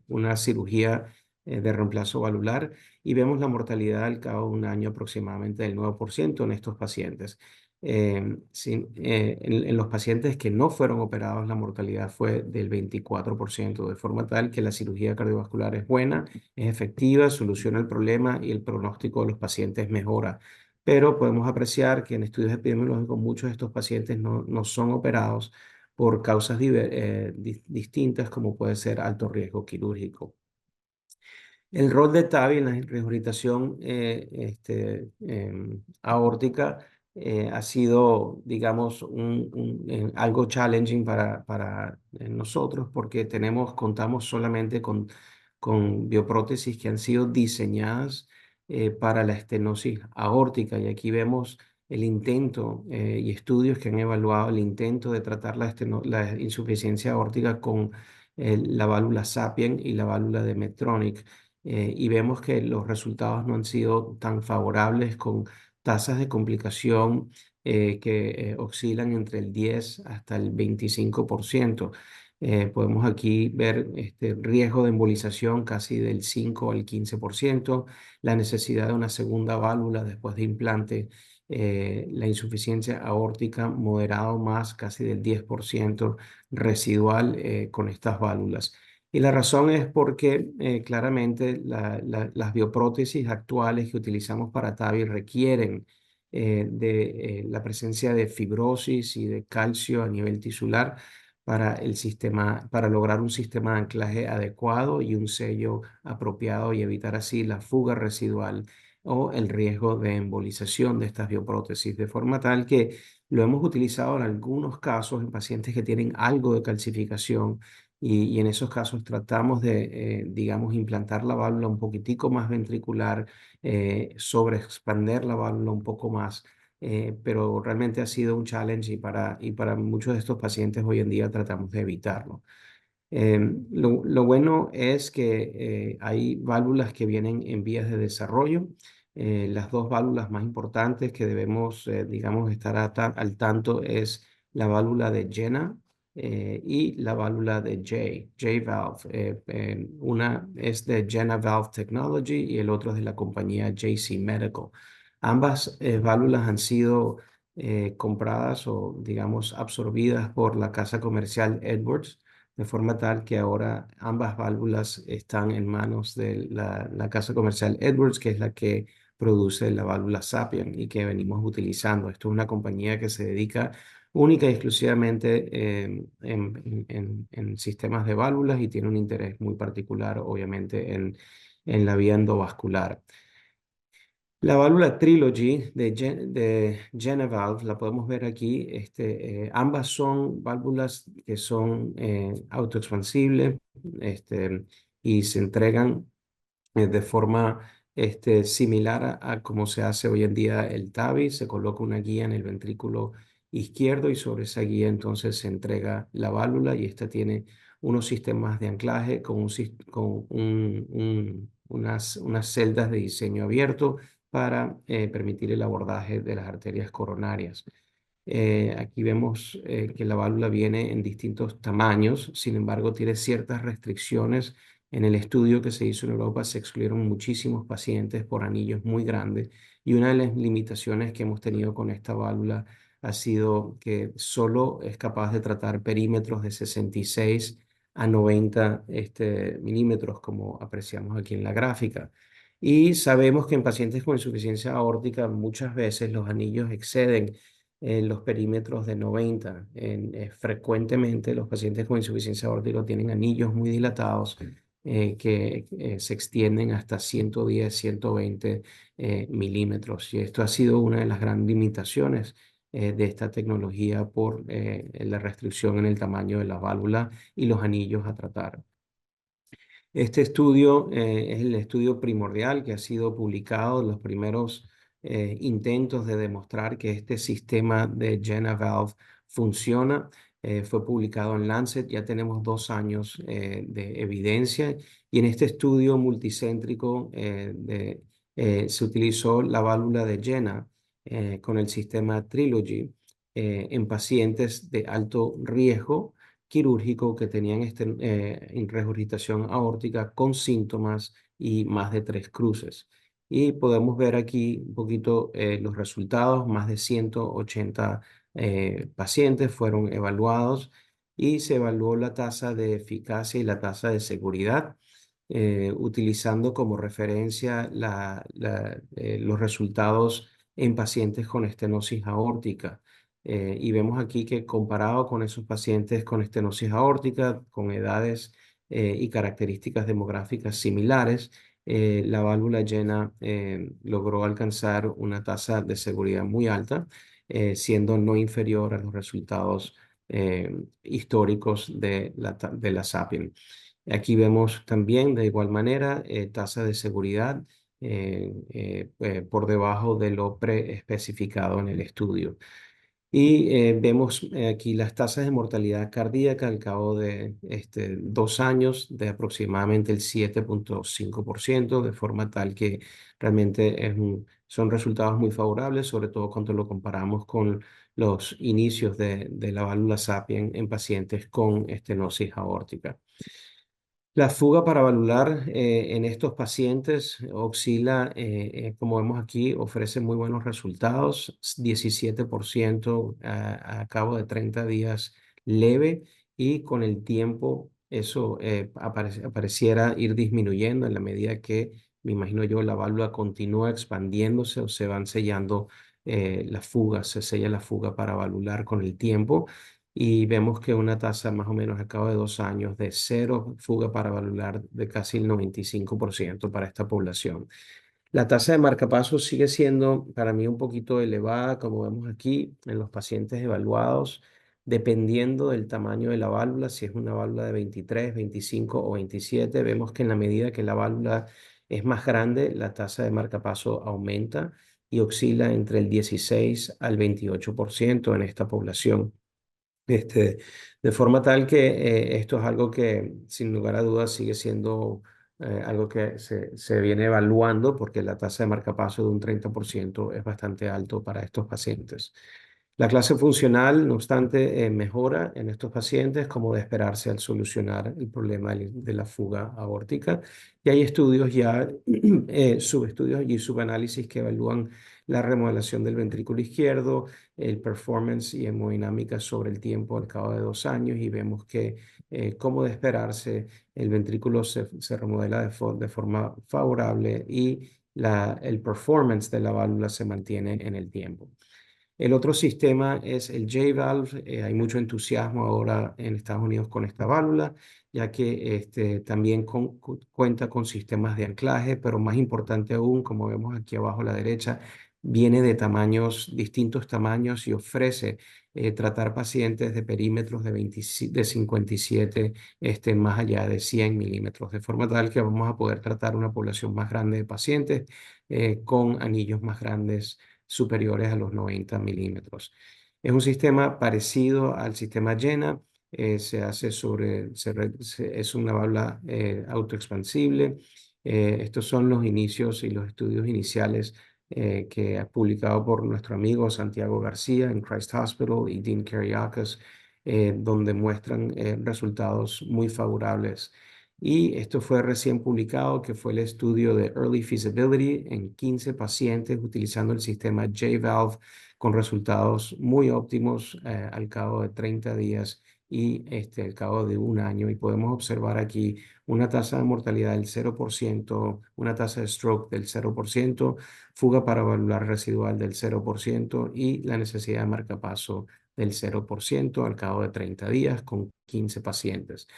una cirugía de reemplazo valvular, y vemos la mortalidad al cabo de un año aproximadamente del 9% en estos pacientes. En los pacientes que no fueron operados, la mortalidad fue del 24%, de forma tal que la cirugía cardiovascular es buena, es efectiva, soluciona el problema y el pronóstico de los pacientes mejora. Pero podemos apreciar que en estudios epidemiológicos muchos de estos pacientes no son operados por causas distintas, como puede ser alto riesgo quirúrgico. El rol de TAVI en la regurgitación aórtica ha sido, digamos, algo challenging para nosotros, porque contamos solamente con bioprótesis que han sido diseñadas para la estenosis aórtica. Y aquí vemos el intento y estudios que han evaluado el intento de tratar la insuficiencia aórtica con la válvula Sapien y la válvula de Medtronic. Y vemos que los resultados no han sido tan favorables, con tasas de complicación que oscilan entre el 10 hasta el 25%. Podemos aquí ver este riesgo de embolización casi del 5 al 15%, la necesidad de una segunda válvula después de implante, la insuficiencia aórtica moderado más casi del 10% residual con estas válvulas. Y la razón es porque claramente las bioprótesis actuales que utilizamos para TAVI requieren de la presencia de fibrosis y de calcio a nivel tisular para lograr un sistema de anclaje adecuado y un sello apropiado, y evitar así la fuga residual o el riesgo de embolización de estas bioprótesis, de forma tal que lo hemos utilizado en algunos casos en pacientes que tienen algo de calcificación, y en esos casos tratamos de, digamos, implantar la válvula un poquitico más ventricular, sobreexpander la válvula un poco más, pero realmente ha sido un challenge, y para muchos de estos pacientes hoy en día tratamos de evitarlo. Lo bueno es que hay válvulas que vienen en vías de desarrollo. Las dos válvulas más importantes que debemos, digamos, estar al tanto es la válvula de Jena y la válvula de J-Valve. Una es de Jena Valve Technology y el otro es de la compañía JC Medical. Ambas válvulas han sido compradas o, digamos, absorbidas por la casa comercial Edwards, de forma tal que ahora ambas válvulas están en manos de la casa comercial Edwards, que es la que produce la válvula Sapien y que venimos utilizando. Esto es una compañía que se dedica única y exclusivamente en sistemas de válvulas, y tiene un interés muy particular, obviamente, en la vía endovascular. La válvula Trilogy de JenaValve la podemos ver aquí. Ambas son válvulas que son autoexpansibles, y se entregan de forma similar a cómo se hace hoy en día el TAVI. Se coloca una guía en el ventrículo izquierdo y sobre esa guía entonces se entrega la válvula, y esta tiene unos sistemas de anclaje con unas celdas de diseño abierto para permitir el abordaje de las arterias coronarias. Aquí vemos que la válvula viene en distintos tamaños. Sin embargo, tiene ciertas restricciones. En el estudio que se hizo en Europa se excluyeron muchísimos pacientes por anillos muy grandes, y una de las limitaciones que hemos tenido con esta válvula ha sido que solo es capaz de tratar perímetros de 66 a 90 milímetros, como apreciamos aquí en la gráfica. Y sabemos que en pacientes con insuficiencia aórtica muchas veces los anillos exceden los perímetros de 90. Frecuentemente los pacientes con insuficiencia aórtica tienen anillos muy dilatados, que se extienden hasta 110, 120 milímetros. Y esto ha sido una de las grandes limitaciones de esta tecnología por la restricción en el tamaño de la válvula y los anillos a tratar. Este estudio es el estudio primordial que ha sido publicado, los primeros intentos de demostrar que este sistema de JenaValve funciona. Fue publicado en Lancet, ya tenemos 2 años de evidencia y en este estudio multicéntrico se utilizó la válvula de Jena con el sistema Trilogy en pacientes de alto riesgo quirúrgico que tenían regurgitación aórtica con síntomas y más de 3 cruces. Y podemos ver aquí un poquito los resultados. Más de 180 pacientes fueron evaluados y se evaluó la tasa de eficacia y la tasa de seguridad utilizando como referencia los resultados en pacientes con estenosis aórtica. Y vemos aquí que comparado con esos pacientes con estenosis aórtica, con edades y características demográficas similares, la válvula Jena logró alcanzar una tasa de seguridad muy alta, siendo no inferior a los resultados históricos de la SAPIEN. Aquí vemos también de igual manera tasa de seguridad por debajo de lo preespecificado en el estudio. Y vemos aquí las tasas de mortalidad cardíaca al cabo de 2 años de aproximadamente el 7.5%, de forma tal que realmente son resultados muy favorables, sobre todo cuando lo comparamos con los inicios de la válvula SAPIEN en pacientes con estenosis aórtica. La fuga paravalvular en estos pacientes oscila, como vemos aquí, ofrece muy buenos resultados, 17% a cabo de 30 días leve y con el tiempo eso pareciera ir disminuyendo en la medida que, me imagino yo, la válvula continúa expandiéndose o se van sellando las fugas, se sella la fuga paravalvular con el tiempo. Y vemos que una tasa más o menos a cabo de 2 años de 0 fuga paravalvular de casi el 95% para esta población. La tasa de marcapasos sigue siendo para mí un poquito elevada, como vemos aquí en los pacientes evaluados, dependiendo del tamaño de la válvula. Si es una válvula de 23, 25 o 27, vemos que en la medida que la válvula es más grande, la tasa de marcapaso aumenta y oscila entre el 16 al 28% en esta población. De forma tal que esto es algo que, sin lugar a dudas, sigue siendo algo que se viene evaluando porque la tasa de marcapaso de un 30% es bastante alto para estos pacientes. La clase funcional, no obstante, mejora en estos pacientes, como de esperarse al solucionar el problema de la fuga aórtica. Y hay estudios ya, subestudios y subanálisis que evalúan la remodelación del ventrículo izquierdo, el performance y hemodinámica sobre el tiempo al cabo de 2 años y vemos que, como de esperarse, el ventrículo se remodela de forma favorable y el performance de la válvula se mantiene en el tiempo. El otro sistema es el J-Valve. Hay mucho entusiasmo ahora en Estados Unidos con esta válvula, ya que también cuenta con sistemas de anclaje, pero más importante aún, como vemos aquí abajo a la derecha, viene de distintos tamaños y ofrece tratar pacientes de perímetros de 57 más allá de 100 milímetros, de forma tal que vamos a poder tratar una población más grande de pacientes con anillos más grandes superiores a los 90 milímetros. Es un sistema parecido al sistema Jena, es una válvula autoexpansible. Estos son los inicios y los estudios iniciales que ha publicado por nuestro amigo Santiago García en Christ Hospital y Dean Kariakis, donde muestran resultados muy favorables. Y esto fue recién publicado, que fue el estudio de Early Feasibility en 15 pacientes utilizando el sistema J-Valve con resultados muy óptimos al cabo de 30 días y al cabo de 1 año. Y podemos observar aquí una tasa de mortalidad del 0%, una tasa de stroke del 0%, fuga paravalvular residual del 0% y la necesidad de marcapaso del 0% al cabo de 30 días con 15 pacientes.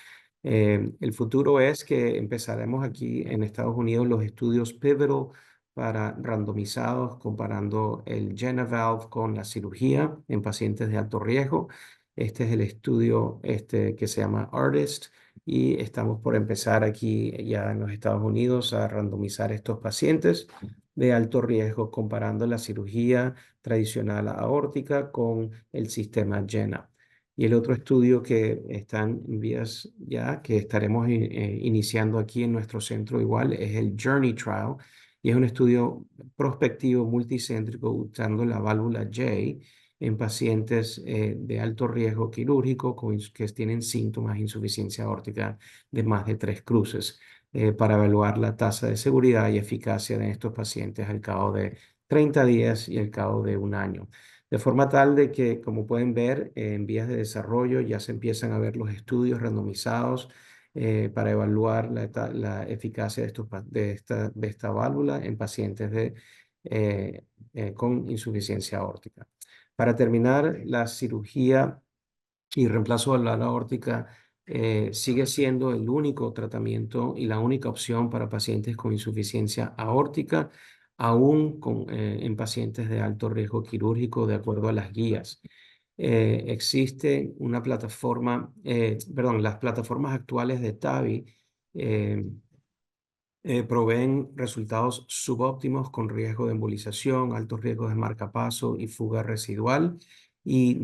El futuro es que empezaremos aquí en Estados Unidos los estudios pivotal para randomizados comparando el JenaValve con la cirugía en pacientes de alto riesgo. Este es el estudio que se llama ARTIST y estamos por empezar aquí ya en los Estados Unidos a randomizar estos pacientes de alto riesgo comparando la cirugía tradicional aórtica con el sistema Jena. Y el otro estudio que está en vías ya, que estaremos iniciando aquí en nuestro centro igual, es el Journey Trial. Y es un estudio prospectivo multicéntrico usando la válvula J en pacientes de alto riesgo quirúrgico que tienen síntomas de insuficiencia aórtica de más de 3 cruces para evaluar la tasa de seguridad y eficacia de estos pacientes al cabo de 30 días y al cabo de un año. De forma tal de que, como pueden ver, en vías de desarrollo ya se empiezan a ver los estudios randomizados para evaluar la eficacia de esta válvula en pacientes con insuficiencia aórtica. Para terminar, la cirugía y reemplazo valvular aórtica sigue siendo el único tratamiento y la única opción para pacientes con insuficiencia aórtica, aún en pacientes de alto riesgo quirúrgico, de acuerdo a las guías. Existe una plataforma, las plataformas actuales de TAVI proveen resultados subóptimos con riesgo de embolización, altos riesgos de marcapaso y fuga residual y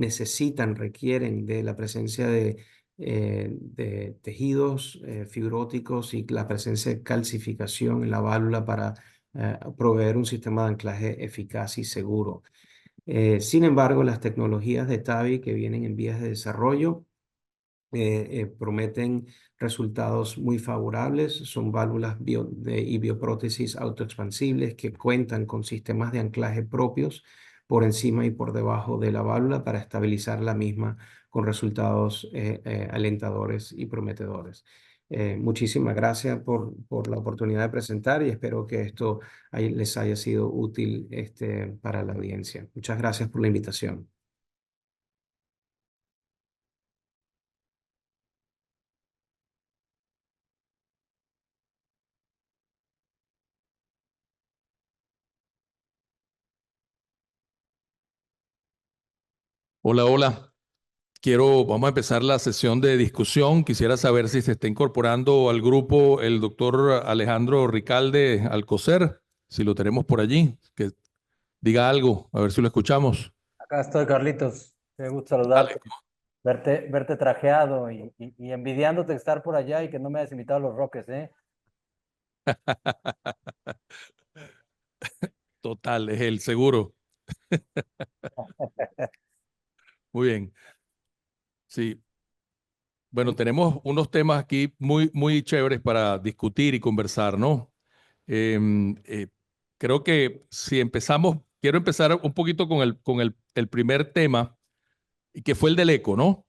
requieren de la presencia de tejidos fibróticos y la presencia de calcificación en la válvula para proveer un sistema de anclaje eficaz y seguro. Sin embargo, las tecnologías de TAVI que vienen en vías de desarrollo prometen resultados muy favorables. Son válvulas y bioprótesis autoexpansibles que cuentan con sistemas de anclaje propios por encima y por debajo de la válvula para estabilizar la misma con resultados alentadores y prometedores. Muchísimas gracias por la oportunidad de presentar y espero que esto les haya sido útil para la audiencia. Muchas gracias por la invitación. Hola, hola. Vamos a empezar la sesión de discusión. Quisiera saber si se está incorporando al grupo el doctor Alejandro Ricalde Alcocer, si lo tenemos por allí, que diga algo, a ver si lo escuchamos. Acá estoy, Carlitos. Qué gusto Dale. saludarte, verte trajeado y envidiándote estar por allá y que no me hayas invitado a los Roques, ¿eh? Total, es el seguro. Muy bien. Sí. Bueno, tenemos unos temas aquí muy, muy chéveres para discutir y conversar, ¿no? Creo que si empezamos, quiero empezar un poquito con el primer tema, que fue el del eco, ¿no?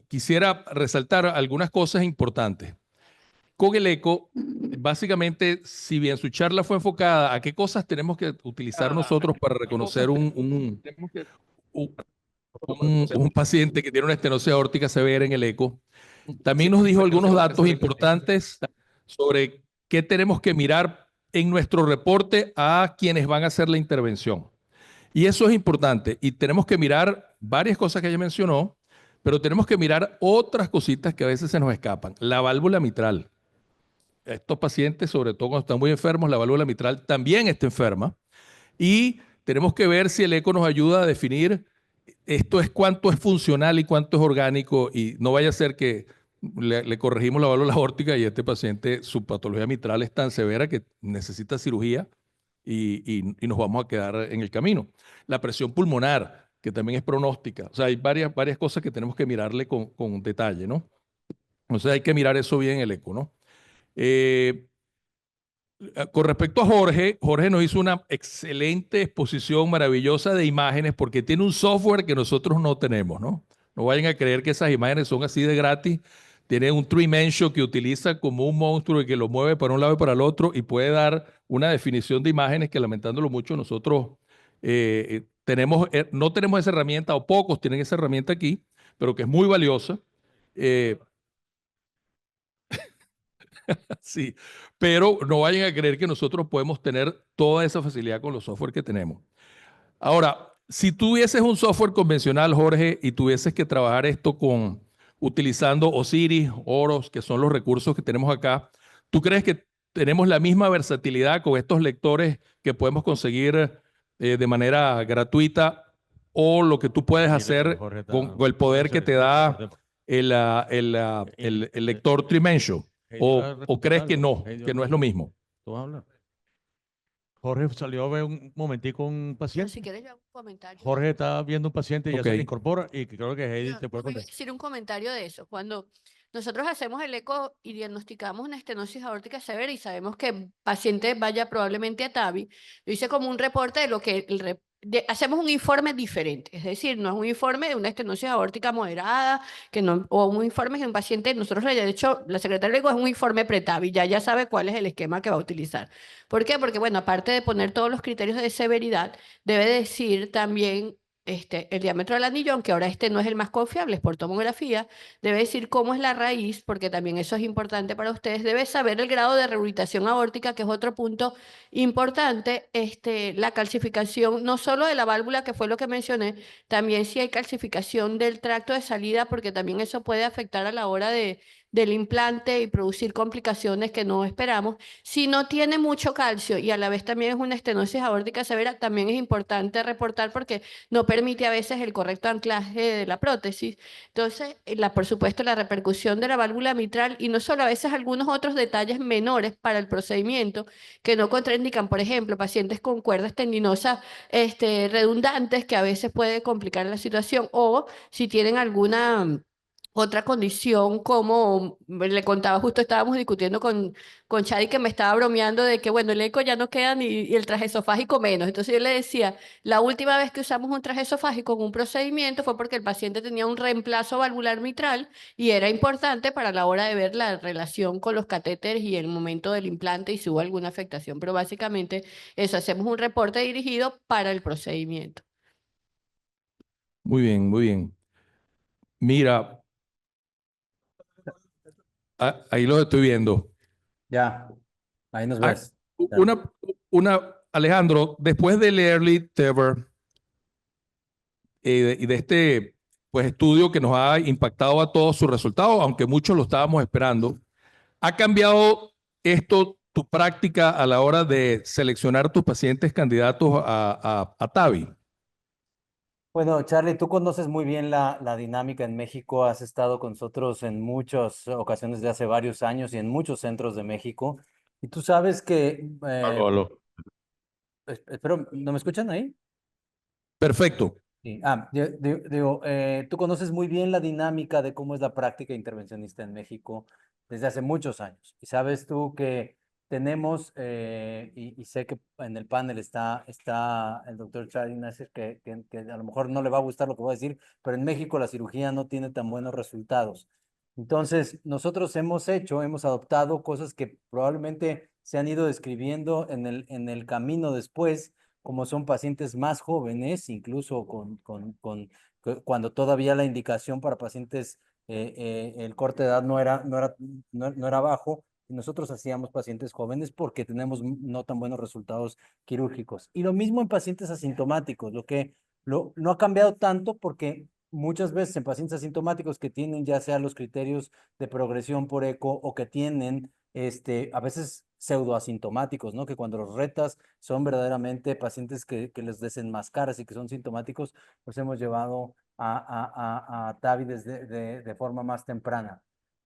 Quisiera resaltar algunas cosas importantes. Con el eco, básicamente, si bien su charla fue enfocada a qué cosas tenemos que utilizar nosotros para reconocer un paciente que tiene una estenosis aórtica severa en el eco, también nos dijo algunos datos importantes sobre qué tenemos que mirar en nuestro reporte a quienes van a hacer la intervención. Y eso es importante. Y tenemos que mirar varias cosas que ella mencionó, pero tenemos que mirar otras cositas que a veces se nos escapan. La válvula mitral. Estos pacientes, sobre todo cuando están muy enfermos, la válvula mitral también está enferma. Y tenemos que ver si el eco nos ayuda a definir esto es cuánto es funcional y cuánto es orgánico. Y no vaya a ser que le corregimos la válvula aórtica y este paciente, su patología mitral es tan severa que necesita cirugía y nos vamos a quedar en el camino. La presión pulmonar, que también es pronóstica. O sea, hay varias cosas que tenemos que mirarle con detalle, ¿no? Entonces hay que mirar eso bien en el eco, ¿no? Con respecto a Jorge, Jorge nos hizo una excelente exposición maravillosa de imágenes porque tiene un software que nosotros no tenemos, ¿no? No vayan a creer que esas imágenes son así de gratis. Tiene un Trimensho que utiliza como un monstruo y que lo mueve para un lado y para el otro y puede dar una definición de imágenes que, lamentándolo mucho, nosotros no tenemos esa herramienta, o pocos tienen esa herramienta aquí, pero que es muy valiosa Eh, sí, pero no vayan a creer que nosotros podemos tener toda esa facilidad con los software que tenemos. Ahora, si tuvieses un software convencional, Jorge, y tuvieses que trabajar esto utilizando Osiris, Oros, que son los recursos que tenemos acá, ¿tú crees que tenemos la misma versatilidad con estos lectores que podemos conseguir de manera gratuita, o lo que tú puedes hacer con el poder que te da el lector Trimensho? ¿O crees que no es lo mismo? ¿Tú vas a hablar? Jorge salió a ver un momentico un No, paciente. si quieres, yo hago un comentario. Jorge está viendo un paciente y ya se Ok. le incorpora y creo que Heidi No, te puede voy a contestar. decir un comentario de eso. Cuando nosotros hacemos el eco y diagnosticamos una estenosis aórtica severa y sabemos que el paciente vaya probablemente a TAVI, yo hice como un reporte de lo que hacemos un informe diferente. Es decir, no es un informe de una estenosis aórtica moderada, o un informe de un paciente, nosotros de hecho, la secretaria es un informe pre-TAVI, ya sabe cuál es el esquema que va a utilizar. ¿Por qué? Porque, bueno, aparte de poner todos los criterios de severidad, debe decir también el diámetro del anillo, aunque ahora no es el más confiable, es por tomografía, debe decir cómo es la raíz, porque también eso es importante para ustedes, debe saber el grado de rehabilitación aórtica, que es otro punto importante, la calcificación, no solo de la válvula, que fue lo que mencioné, también si hay calcificación del tracto de salida, porque también eso puede afectar a la hora del implante y producir complicaciones que no esperamos. Si no tiene mucho calcio y a la vez también es una estenosis aórtica severa, también es importante reportar porque no permite a veces el correcto anclaje de la prótesis. Entonces, por supuesto, la repercusión de la válvula mitral y no solo, a veces algunos otros detalles menores para el procedimiento que no contraindican, por ejemplo, pacientes con cuerdas tendinosas redundantes, que a veces puede complicar la situación, o si tienen alguna otra condición, como le contaba, justo estábamos discutiendo con Chadi, que me estaba bromeando de que, bueno, el eco ya no queda y el traje esofágico menos. Entonces yo le decía, la última vez que usamos un traje esofágico en un procedimiento fue porque el paciente tenía un reemplazo valvular mitral y era importante para la hora de ver la relación con los catéteres y el momento del implante y si hubo alguna afectación. Pero básicamente eso, hacemos un reporte dirigido para el procedimiento. Muy bien, muy bien. Mira, ahí lo estoy viendo. Ya, ahí nos Ah, ves. Alejandro, después del Early TEVR y de este pues, estudio que nos ha impactado a todos sus resultados, aunque muchos lo estábamos esperando, ¿ha cambiado esto tu práctica a la hora de seleccionar tus pacientes candidatos a TAVI? Bueno, Charlie, tú conoces muy bien la dinámica en México, has estado con nosotros en muchas ocasiones de hace varios años y en muchos centros de México, y tú sabes que, Aló, aló. espero, ¿no me escuchan ahí? Perfecto. Sí. Digo, tú conoces muy bien la dinámica de cómo es la práctica intervencionista en México desde hace muchos años. Y sabes tú que tenemos, y sé que en el panel está el doctor Charlie Nasser, que a lo mejor no le va a gustar lo que voy a decir, pero en México la cirugía no tiene tan buenos resultados. Entonces, nosotros hemos adoptado cosas que probablemente se han ido describiendo en el camino después, como son pacientes más jóvenes, incluso cuando todavía la indicación para pacientes, el corte de edad no era bajo, y nosotros hacíamos pacientes jóvenes porque tenemos no tan buenos resultados quirúrgicos. Y lo mismo en pacientes asintomáticos, no ha cambiado tanto porque muchas veces en pacientes asintomáticos que tienen ya sea los criterios de progresión por eco o que tienen a veces pseudoasintomáticos, ¿no? Que cuando los retas son verdaderamente pacientes que les desenmascaras y que son sintomáticos, los hemos llevado a TAVI de forma más temprana.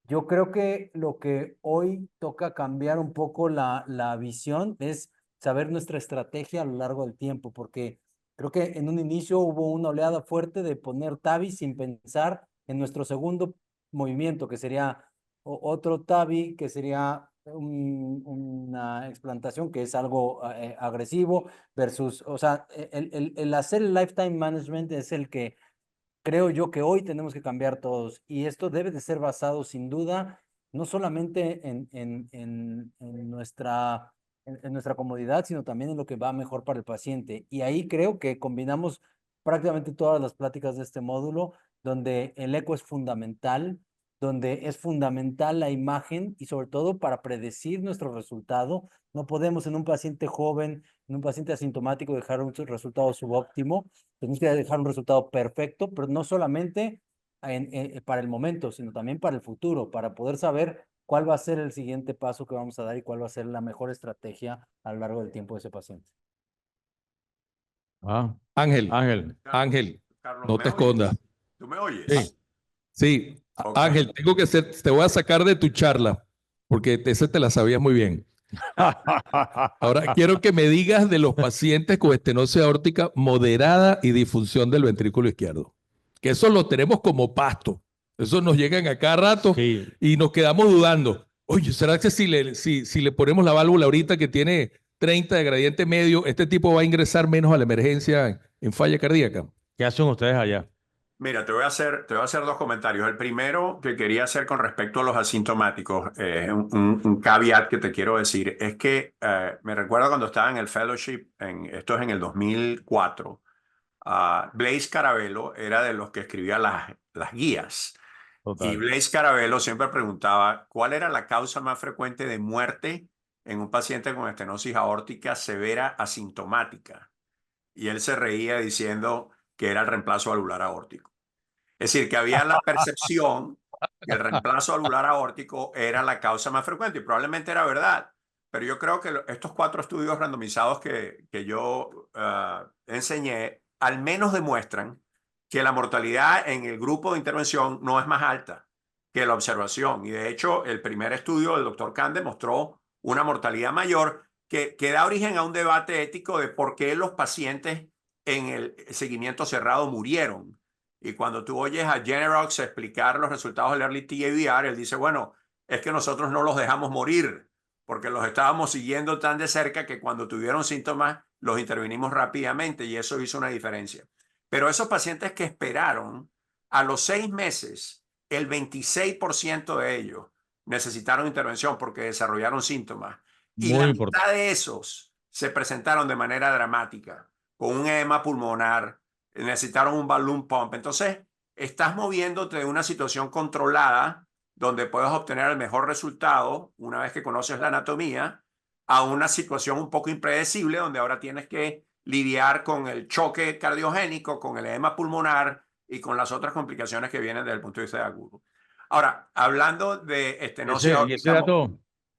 Yo creo que lo que hoy toca cambiar un poco la visión es saber nuestra estrategia a lo largo del tiempo, porque creo que en un inicio hubo una oleada fuerte de poner TAVI sin pensar en nuestro segundo movimiento, que sería otro TAVI, que sería una explantación, que es algo agresivo, versus, o sea, el hacer el lifetime management es el que creo yo que hoy tenemos que cambiar todos, y esto debe de ser basado sin duda, no solamente en nuestra comodidad, sino también en lo que va mejor para el paciente. Y ahí creo que combinamos prácticamente todas las pláticas de este módulo, donde el eco es fundamental, donde es fundamental la imagen y sobre todo para predecir nuestro resultado. No podemos en un paciente joven, en un paciente asintomático dejar un resultado subóptimo. Tenemos que dejar un resultado perfecto, pero no solamente para el momento, sino también para el futuro, para poder saber cuál va a ser el siguiente paso que vamos a dar y cuál va a ser la mejor estrategia a lo largo del tiempo de ese paciente. Ah, Ángel, Ángel. Ángel, Carlos, no ¿me te oyes? escondas. ¿Tú me oyes? Sí, sí. Ok. Ángel, te voy a sacar de tu charla, porque ese te la sabías muy bien. Ahora quiero que me digas de los pacientes con estenosis aórtica moderada y disfunción del ventrículo izquierdo. Que eso lo tenemos como pasto. Eso nos llegan a cada rato Sí. y nos quedamos dudando. Oye, ¿será que si le ponemos la válvula ahorita que tiene 30 de gradiente medio, este tipo va a ingresar menos a la emergencia en falla cardíaca? ¿Qué hacen ustedes allá? Mira, te voy a hacer dos comentarios. El primero que quería hacer con respecto a los asintomáticos, un caveat que te quiero decir, es que me recuerdo cuando estaba en el fellowship, esto es en el 2004, Blaise Carabello era de los que escribía las guías. Y Total. Blaise Carabello siempre preguntaba cuál era la causa más frecuente de muerte en un paciente con estenosis aórtica severa asintomática. Y él se reía diciendo que era el reemplazo valvular aórtico. Es decir, que había la percepción que el reemplazo valvular aórtico era la causa más frecuente y probablemente era verdad. Pero yo creo que estos 4 estudios randomizados que yo enseñé al menos demuestran que la mortalidad en el grupo de intervención no es más alta que la observación. Y de hecho, el primer estudio del doctor Kahn demostró una mortalidad mayor que da origen a un debate ético de por qué los pacientes en el seguimiento cerrado murieron. Y cuando tú oyes a Generox explicar los resultados del Early TAVR, él dice, bueno, es que nosotros no los dejamos morir porque los estábamos siguiendo tan de cerca que cuando tuvieron síntomas los intervinimos rápidamente y eso hizo una diferencia. Pero esos pacientes que esperaron, a los 6 meses, el 26% de ellos necesitaron intervención porque desarrollaron síntomas. Y la Muy mitad importante. de esos se presentaron de manera dramática, con un edema pulmonar, necesitaron un balloon pump. Entonces, estás moviéndote de una situación controlada donde puedes obtener el mejor resultado una vez que conoces la anatomía, a una situación un poco impredecible donde ahora tienes que lidiar con el choque cardiogénico, con el edema pulmonar y con las otras complicaciones que vienen desde el punto de vista de agudo. Ahora, hablando de estenosis aórtica,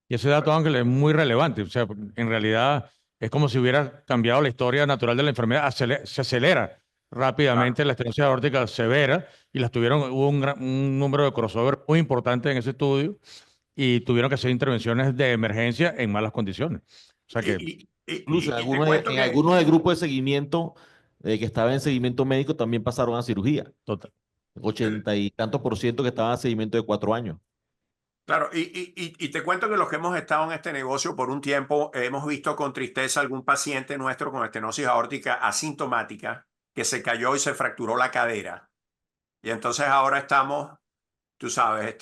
Y ese dato, Ángel, es muy relevante. O sea, en realidad es como si hubiera cambiado la historia natural de la enfermedad. Se acelera rápidamente la estenosis aórtica severa y hubo un número de crossover muy importante en ese estudio y tuvieron que hacer intervenciones de emergencia en malas condiciones. O sea que Incluso y te cuento que algunos del grupo de seguimiento que estaba en seguimiento médico también pasaron a cirugía. total. 80 y tantos % que estaban en seguimiento de 4 años. Claro, y te cuento que los que hemos estado en este negocio por un tiempo, hemos visto con tristeza algún paciente nuestro con estenosis aórtica asintomática que se cayó y se fracturó la cadera. Y entonces ahora estamos, tú sabes,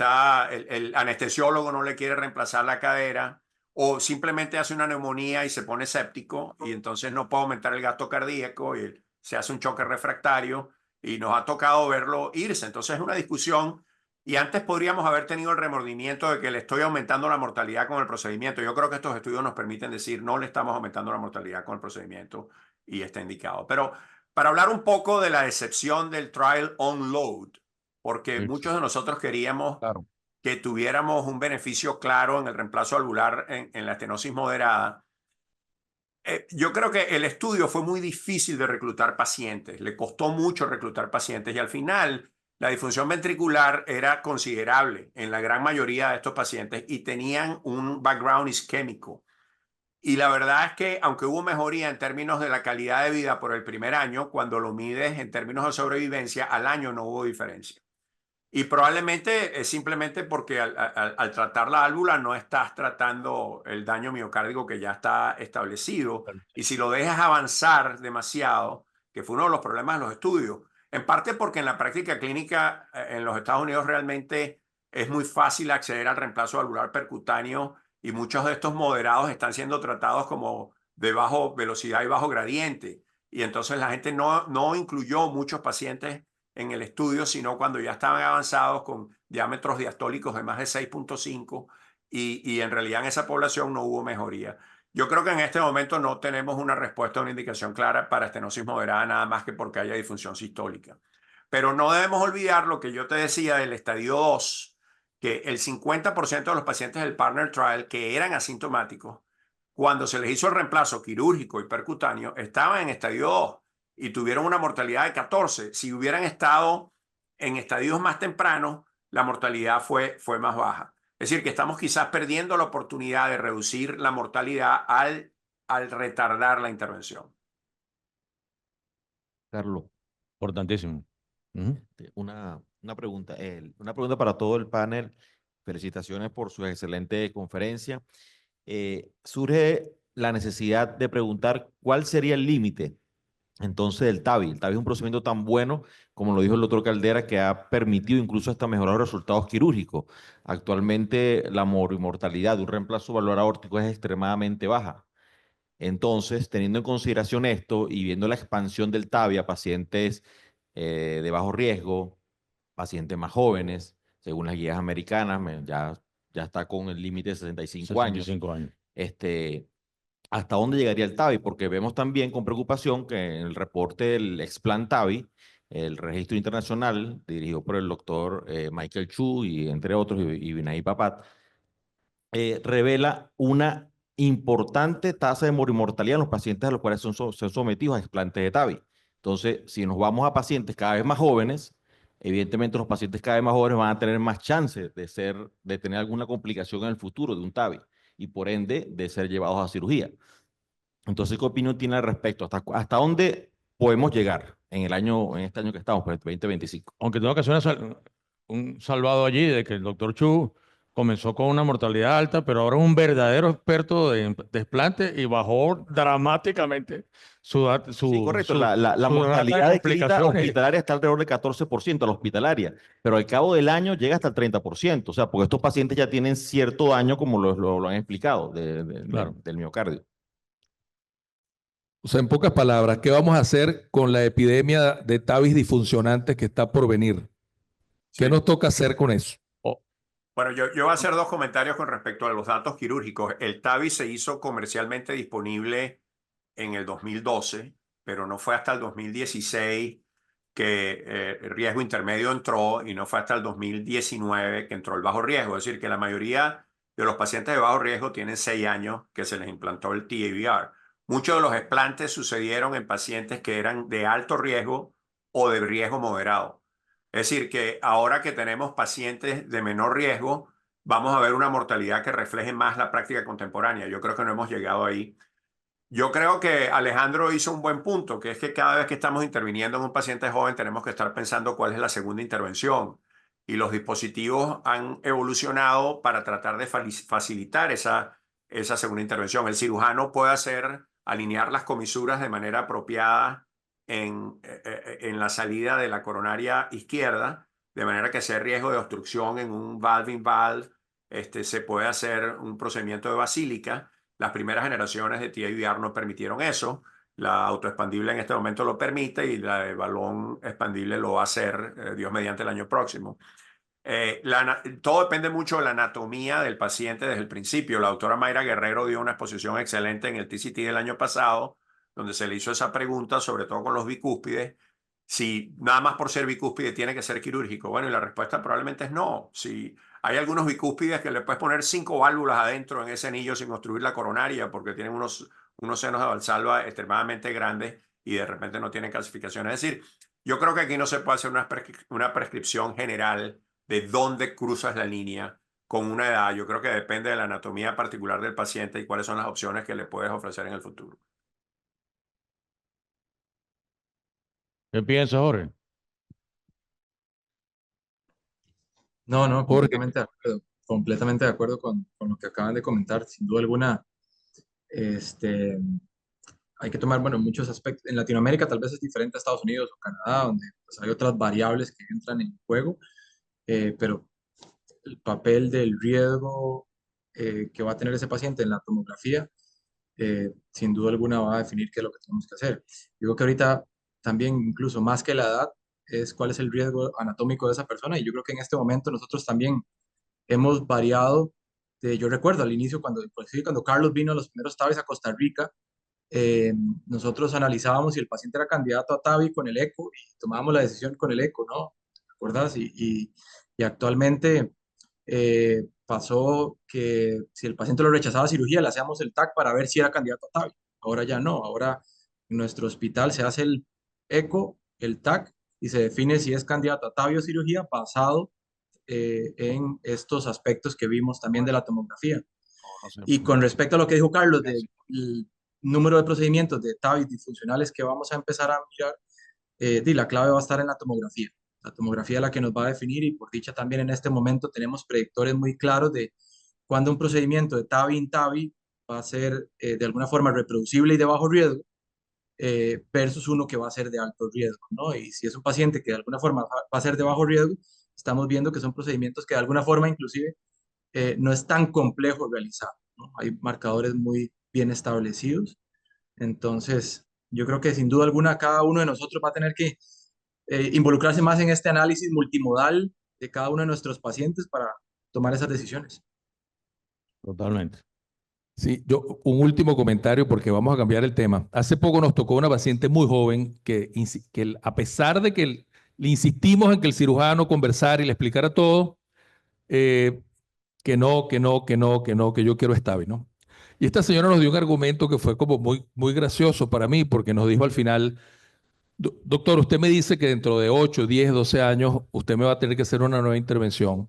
el anestesiólogo no le quiere reemplazar la cadera o simplemente hace una neumonía y se pone séptico y entonces no puede aumentar el gasto cardíaco y se hace un choque refractario y nos ha tocado verlo irse. Entonces es una discusión. Y antes podríamos haber tenido el remordimiento de que le estoy aumentando la mortalidad con el procedimiento. Yo creo que estos estudios nos permiten decir no le estamos aumentando la mortalidad con el procedimiento y está indicado. Pero para hablar un poco de la decepción del trial on load, porque Sí. muchos de nosotros queríamos Claro. que tuviéramos un beneficio claro en el reemplazo valvular en la estenosis moderada. Yo creo que el estudio fue muy difícil de reclutar pacientes, le costó mucho reclutar pacientes y al final la disfunción ventricular era considerable en la gran mayoría de estos pacientes y tenían un background isquémico. Y la verdad es que aunque hubo mejoría en términos de la calidad de vida por el primer año, cuando lo mides en términos de sobrevivencia, al año no hubo diferencia. Y probablemente es simplemente porque al tratar la válvula no estás tratando el daño miocárdico que ya está establecido. Y si lo dejas avanzar demasiado, que fue uno de los problemas de los estudios, en parte porque en la práctica clínica en los Estados Unidos realmente es muy fácil acceder al reemplazo valvular percutáneo y muchos de estos moderados están siendo tratados como de bajo velocidad y bajo gradiente. Y entonces la gente no incluyó muchos pacientes en el estudio, sino cuando ya estaban avanzados con diámetros diastólicos de más de 6.5 y en realidad en esa población no hubo mejoría. Yo creo que en este momento no tenemos una respuesta, una indicación clara para estenosis moderada, nada más que porque haya disfunción sistólica. Pero no debemos olvidar lo que yo te decía del estadio 2, que el 50% de los pacientes del Partner Trial que eran asintomáticos, cuando se les hizo el reemplazo quirúrgico y percutáneo, estaban en estadio 2 y tuvieron una mortalidad de 14. Si hubieran estado en estadios más tempranos, la mortalidad fue más baja. Es decir, que estamos quizás perdiendo la oportunidad de reducir la mortalidad al retardar la intervención. Carlos, Importantísimo. Ujú. una pregunta, una pregunta para todo el panel. Felicitaciones por su excelente conferencia. Surge la necesidad de preguntar cuál sería el límite entonces del TAVI. El TAVI es un procedimiento tan bueno, como lo dijo el doctor Caldera, que ha permitido incluso hasta mejorar los resultados quirúrgicos. Actualmente la mortalidad de un reemplazo valvular aórtico es extremadamente baja. Entonces, teniendo en consideración esto y viendo la expansión del TAVI a pacientes de bajo riesgo, pacientes más jóvenes, según las guías americanas, ya está con el límite de 65 años. 65 años. ¿Hasta dónde llegaría el TAVI? Porque vemos también con preocupación que en el reporte del Explan TAVI, el registro internacional dirigido por el doctor Michael Chu y entre otros, y Vinay Papat, revela una importante tasa de morimortalidad en los pacientes a los cuales son sometidos a explantes de TAVI. Entonces, si nos vamos a pacientes cada vez más jóvenes, evidentemente los pacientes cada vez más jóvenes van a tener más chances de tener alguna complicación en el futuro de un TAVI y por ende de ser llevados a cirugía. Entonces, ¿qué opinión tiene al respecto? ¿Hasta dónde podemos llegar en este año que estamos, pues, 2025? Aunque tengo que hacer un salvado allí de que el doctor Chu comenzó con una mortalidad alta, pero ahora es un verdadero experto de desplante y bajó dramáticamente su Sí, correcto. su La rata de mortalidad de clínica complicaciones. hospitalaria está alrededor del 14%, la hospitalaria, pero al cabo del año llega hasta el 30%. O sea, porque estos pacientes ya tienen cierto daño, como lo han explicado, Claro. del miocardio. O sea, en pocas palabras, ¿qué vamos a hacer con la epidemia de TAVIs disfuncionantes que está por venir? ¿Qué Sí. nos toca hacer con eso? Bueno, yo voy a hacer dos comentarios con respecto a los datos quirúrgicos. El TAVI se hizo comercialmente disponible en el 2012, pero no fue hasta el 2016 que el riesgo intermedio entró y no fue hasta el 2019 que entró el bajo riesgo. Es decir, que la mayoría de los pacientes de bajo riesgo tienen 6 años que se les implantó el TAVR. Muchos de los explantes sucedieron en pacientes que eran de alto riesgo o de riesgo moderado. Es decir, que ahora que tenemos pacientes de menor riesgo, vamos a ver una mortalidad que refleje más la práctica contemporánea. Yo creo que no hemos llegado ahí. Yo creo que Alejandro hizo un buen punto, que es que cada vez que estamos interviniendo en un paciente joven tenemos que estar pensando cuál es la segunda intervención. Y los dispositivos han evolucionado para tratar de facilitar esa segunda intervención. El cirujano puede alinear las comisuras de manera apropiada en la salida de la coronaria izquierda, de manera que sea riesgo de obstrucción en un valve-in-valve, se puede hacer un procedimiento de basílica. Las primeras generaciones de TAVR no permitieron eso. La autoexpandible en este momento lo permite y la de balón expandible lo va a hacer, Dios mediante, el año próximo. Todo depende mucho de la anatomía del paciente desde el principio. La doctora Mayra Guerrero dio una exposición excelente en el TCT del año pasado, donde se le hizo esa pregunta, sobre todo con los bicúspides, si nada más por ser bicúspide tiene que ser quirúrgico. Bueno, y la respuesta probablemente es no. Si hay algunos bicúspides que le puedes poner 5 válvulas adentro en ese anillo sin obstruir la coronaria porque tienen unos senos de Valsalva extremadamente grandes y de repente no tienen calcificación. Es decir, yo creo que aquí no se puede hacer una prescripción general de dónde cruzas la línea con una edad. Yo creo que depende de la anatomía particular del paciente y cuáles son las opciones que le puedes ofrecer en el futuro. ¿Qué piensas, Jorge? No, Jorge. completamente de acuerdo con lo que acaban de comentar. Sin duda alguna, hay que tomar, bueno, muchos aspectos. En Latinoamérica tal vez es diferente a Estados Unidos o Canadá, donde pues, hay otras variables que entran en juego, pero el papel del riesgo que va a tener ese paciente en la tomografía, sin duda alguna va a definir qué es lo que tenemos que hacer. Digo que ahorita también, incluso más que la edad, es cuál es el riesgo anatómico de esa persona. Y yo creo que en este momento nosotros también hemos variado. Yo recuerdo al inicio, cuando Carlos vino a los primeros TAVIs a Costa Rica, nosotros analizábamos si el paciente era candidato a TAVI con el eco y tomábamos la decisión con el eco, ¿no? ¿Recuerdas? Y actualmente pasó que si el paciente lo rechazaba cirugía, le hacíamos el TAC para ver si era candidato a TAVI. Ahora ya no, ahora en nuestro hospital se hace el eco, el TAC, y se define si es candidato a TAVI o cirugía basado en estos aspectos que vimos también de la tomografía. Y con respecto a lo que dijo Carlos del número de procedimientos de TAVI disfuncionales que vamos a empezar a mirar, la clave va a estar en la tomografía. La tomografía es la que nos va a definir, y por dicha también en este momento tenemos predictores muy claros de cuándo un procedimiento de TAVI-INTAVI va a ser de alguna forma reproducible y de bajo riesgo versus uno que va a ser de alto riesgo, ¿no? Y si es un paciente que de alguna forma va a ser de bajo riesgo, estamos viendo que son procedimientos que de alguna forma inclusive no es tan complejo realizar, ¿no? Hay marcadores muy bien establecidos. Entonces, yo creo que sin duda alguna cada uno de nosotros va a tener que involucrarse más en este análisis multimodal de cada uno de nuestros pacientes para tomar esas decisiones. Totalmente. Sí, yo un último comentario porque vamos a cambiar el tema. Hace poco nos tocó una paciente muy joven que a pesar de que le insistimos en que el cirujano conversara y le explicara todo, que yo quiero TAVI, ¿no? Y esta señora nos dio un argumento que fue como muy gracioso para mí porque nos dijo al final, doctor, usted me dice que dentro de 8, 10, 12 años usted me va a tener que hacer una nueva intervención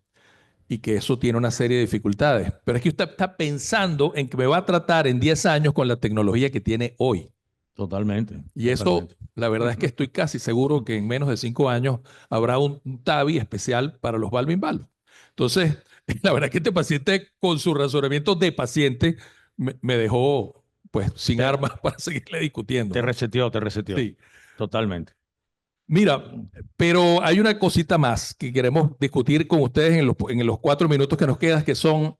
y que eso tiene una serie de dificultades. Pero es que usted está pensando en que me va a tratar en 10 años con la tecnología que tiene hoy. Totalmente. Y eso, la verdad es que estoy casi seguro que en menos de 5 años habrá un TAVI especial para los valvo-in-valvo. Entonces, la verdad es que este paciente, con su razonamiento de paciente, me dejó pues sin armas para seguirle discutiendo. Te ¿no? reseteó. Sí. Totalmente. Mira, pero hay una cosita más que queremos discutir con ustedes en los 4 minutos que nos quedan, que son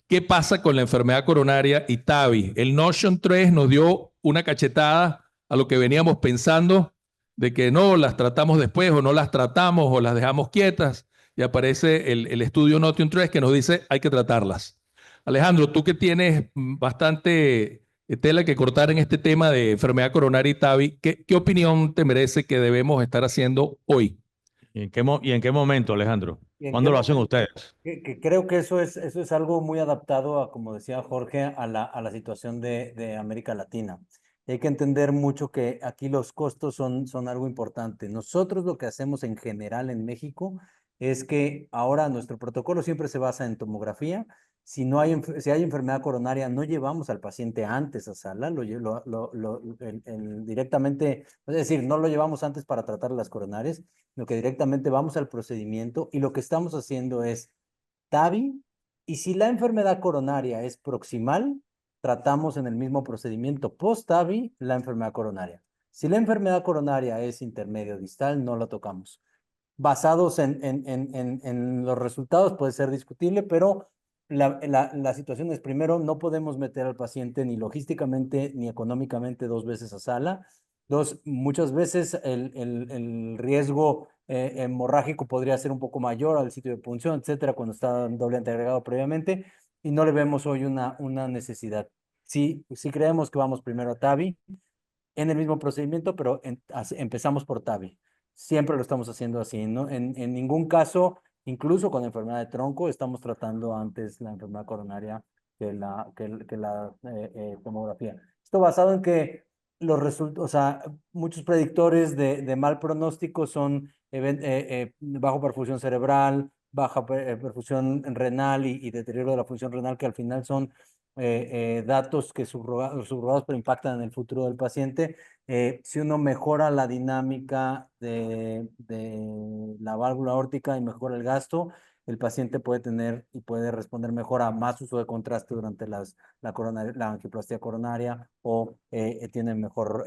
qué pasa con la enfermedad coronaria y TAVI. El Notion 3 nos dio una cachetada a lo que veníamos pensando de que no las tratamos después o no las tratamos o las dejamos quietas, y aparece el estudio Notion 3 que nos dice hay que tratarlas. Alejandro, tú que tienes bastante tela que cortar en este tema de enfermedad coronaria y TAVI, ¿qué opinión te merece que debemos estar haciendo hoy? ¿Y en qué momento, Alejandro? ¿Y en ¿Cuándo qué lo hacen momento? ustedes? Que creo que eso es algo muy adaptado a, como decía Jorge, a la situación de América Latina. Y hay que entender mucho que aquí los costos son algo importante. Nosotros lo que hacemos en general en México es que ahora nuestro protocolo siempre se basa en tomografía. Si hay enfermedad coronaria, no llevamos al paciente antes a sala, directamente, es decir, no lo llevamos antes para tratar las coronarias, lo que directamente vamos al procedimiento, y lo que estamos haciendo es TAVI, y si la enfermedad coronaria es proximal, tratamos en el mismo procedimiento post-TAVI la enfermedad coronaria. Si la enfermedad coronaria es intermedio distal, no la tocamos. Basados en los resultados puede ser discutible, pero la situación es, primero, no podemos meter al paciente ni logísticamente ni económicamente 2 veces a sala. 2, muchas veces el riesgo hemorrágico podría ser un poco mayor al sitio de punción, etcétera, cuando está doblemente agregado previamente, y no le vemos hoy una necesidad. Sí creemos que vamos primero a TAVI en el mismo procedimiento, pero empezamos por TAVI. Siempre lo estamos haciendo así, ¿no? En ningún caso, incluso con enfermedad de tronco, estamos tratando antes la enfermedad coronaria que la tomografía. Esto basado en que los resultados, o sea, muchos predictores de mal pronóstico son bajo perfusión cerebral, baja perfusión renal y deterioro de la función renal, que al final son datos que subrogados pero impactan en el futuro del paciente. Si uno mejora la dinámica de la válvula aórtica y mejora el gasto, el paciente puede tener y puede responder mejor a más uso de contraste durante la angioplastia coronaria, o tiene mejor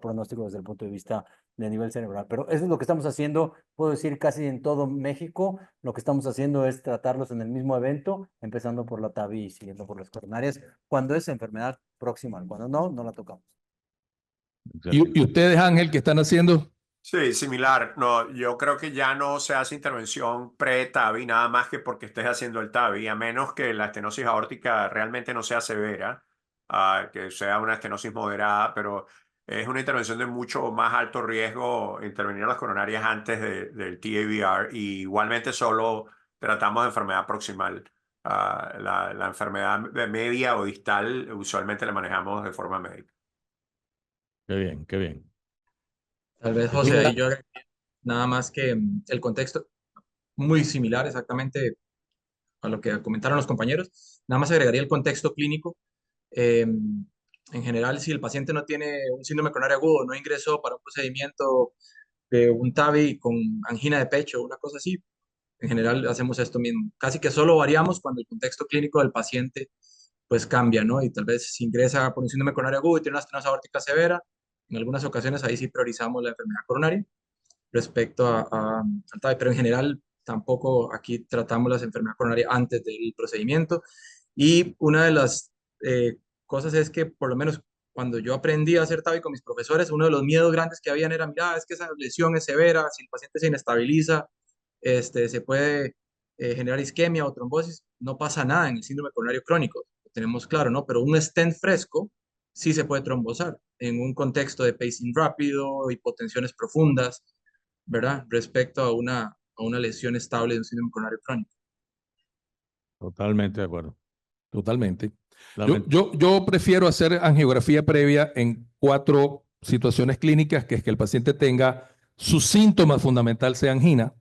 pronóstico desde el punto de vista de nivel cerebral. Pero eso es lo que estamos haciendo, puedo decir, casi en todo México. Lo que estamos haciendo es tratarlos en el mismo evento, empezando por la TAVI y siguiendo por las coronarias, cuando es enfermedad proximal. Cuando no la tocamos. ¿Y ustedes, Ángel, qué están haciendo? Sí, similar. No, yo creo que ya no se hace intervención pre-TAVI, nada más que porque estés haciendo el TAVI, a menos que la estenosis aórtica realmente no sea severa, que sea una estenosis moderada, pero es una intervención de mucho más alto riesgo intervenir las coronarias antes del TAVR, y igualmente solo tratamos de enfermedad proximal. La enfermedad media o distal usualmente la manejamos de forma médica. Qué bien, qué bien. Tal vez, José, ahí yo agregaría nada más que el contexto muy similar exactamente a lo que comentaron los compañeros, nada más agregaría el contexto clínico. En general, si el paciente no tiene un síndrome coronario agudo, no ingresó para un procedimiento de un TAVI con angina de pecho, una cosa así, en general hacemos esto mismo. Casi que solo variamos cuando el contexto clínico del paciente pues cambia, ¿no? Y tal vez si ingresa por un síndrome coronario agudo y tiene una estenosis aórtica severa, en algunas ocasiones ahí sí priorizamos la enfermedad coronaria respecto al TAVI, pero en general tampoco aquí tratamos las enfermedades coronarias antes del procedimiento. Y una de las cosas es que por lo menos cuando yo aprendí a hacer TAVI con mis profesores, uno de los miedos grandes que habían era, mira, es que esa lesión es severa, si el paciente se inestabiliza, se puede generar isquemia o trombosis, no pasa nada en el síndrome coronario crónico, lo tenemos claro, ¿no? Pero un stent fresco sí se puede trombosar en un contexto de pacing rápido, hipotensiones profundas, ¿verdad? Respecto a una lesión estable de un síndrome coronario crónico. Totalmente de acuerdo. Totalmente. Lament- Yo prefiero hacer angiografía previa en 4 situaciones clínicas, que es que el paciente tenga su síntoma fundamental sea angina,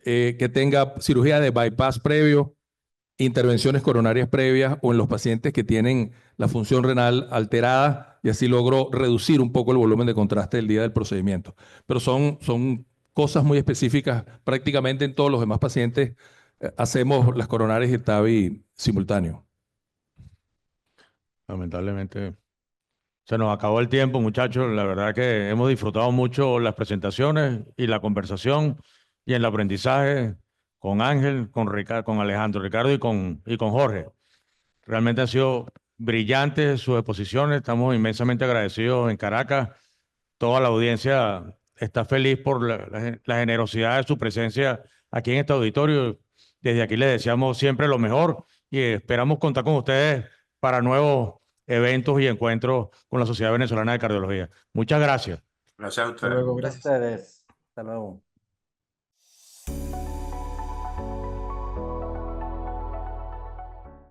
que tenga cirugía de bypass previo, intervenciones coronarias previas o en los pacientes que tienen la función renal alterada, y así logro reducir un poco el volumen de contraste el día del procedimiento. Pero son cosas muy específicas. Prácticamente en todos los demás pacientes hacemos las coronarias y el TAVI simultáneo. Lamentablemente se nos acabó el tiempo, muchachos. La verdad que hemos disfrutado mucho las presentaciones y la conversación y el aprendizaje con Ángel, con Alejandro, Ricardo y con Jorge. Realmente han sido brillantes sus exposiciones. Estamos inmensamente agradecidos en Caracas. Toda la audiencia está feliz por la generosidad de su presencia aquí en este auditorio. Desde aquí les deseamos siempre lo mejor y esperamos contar con ustedes para nuevos eventos y encuentros con la Sociedad Venezolana de Cardiología. Muchas gracias. Gracias a Hasta ustedes. luego, A gracias. ustedes. Hasta luego.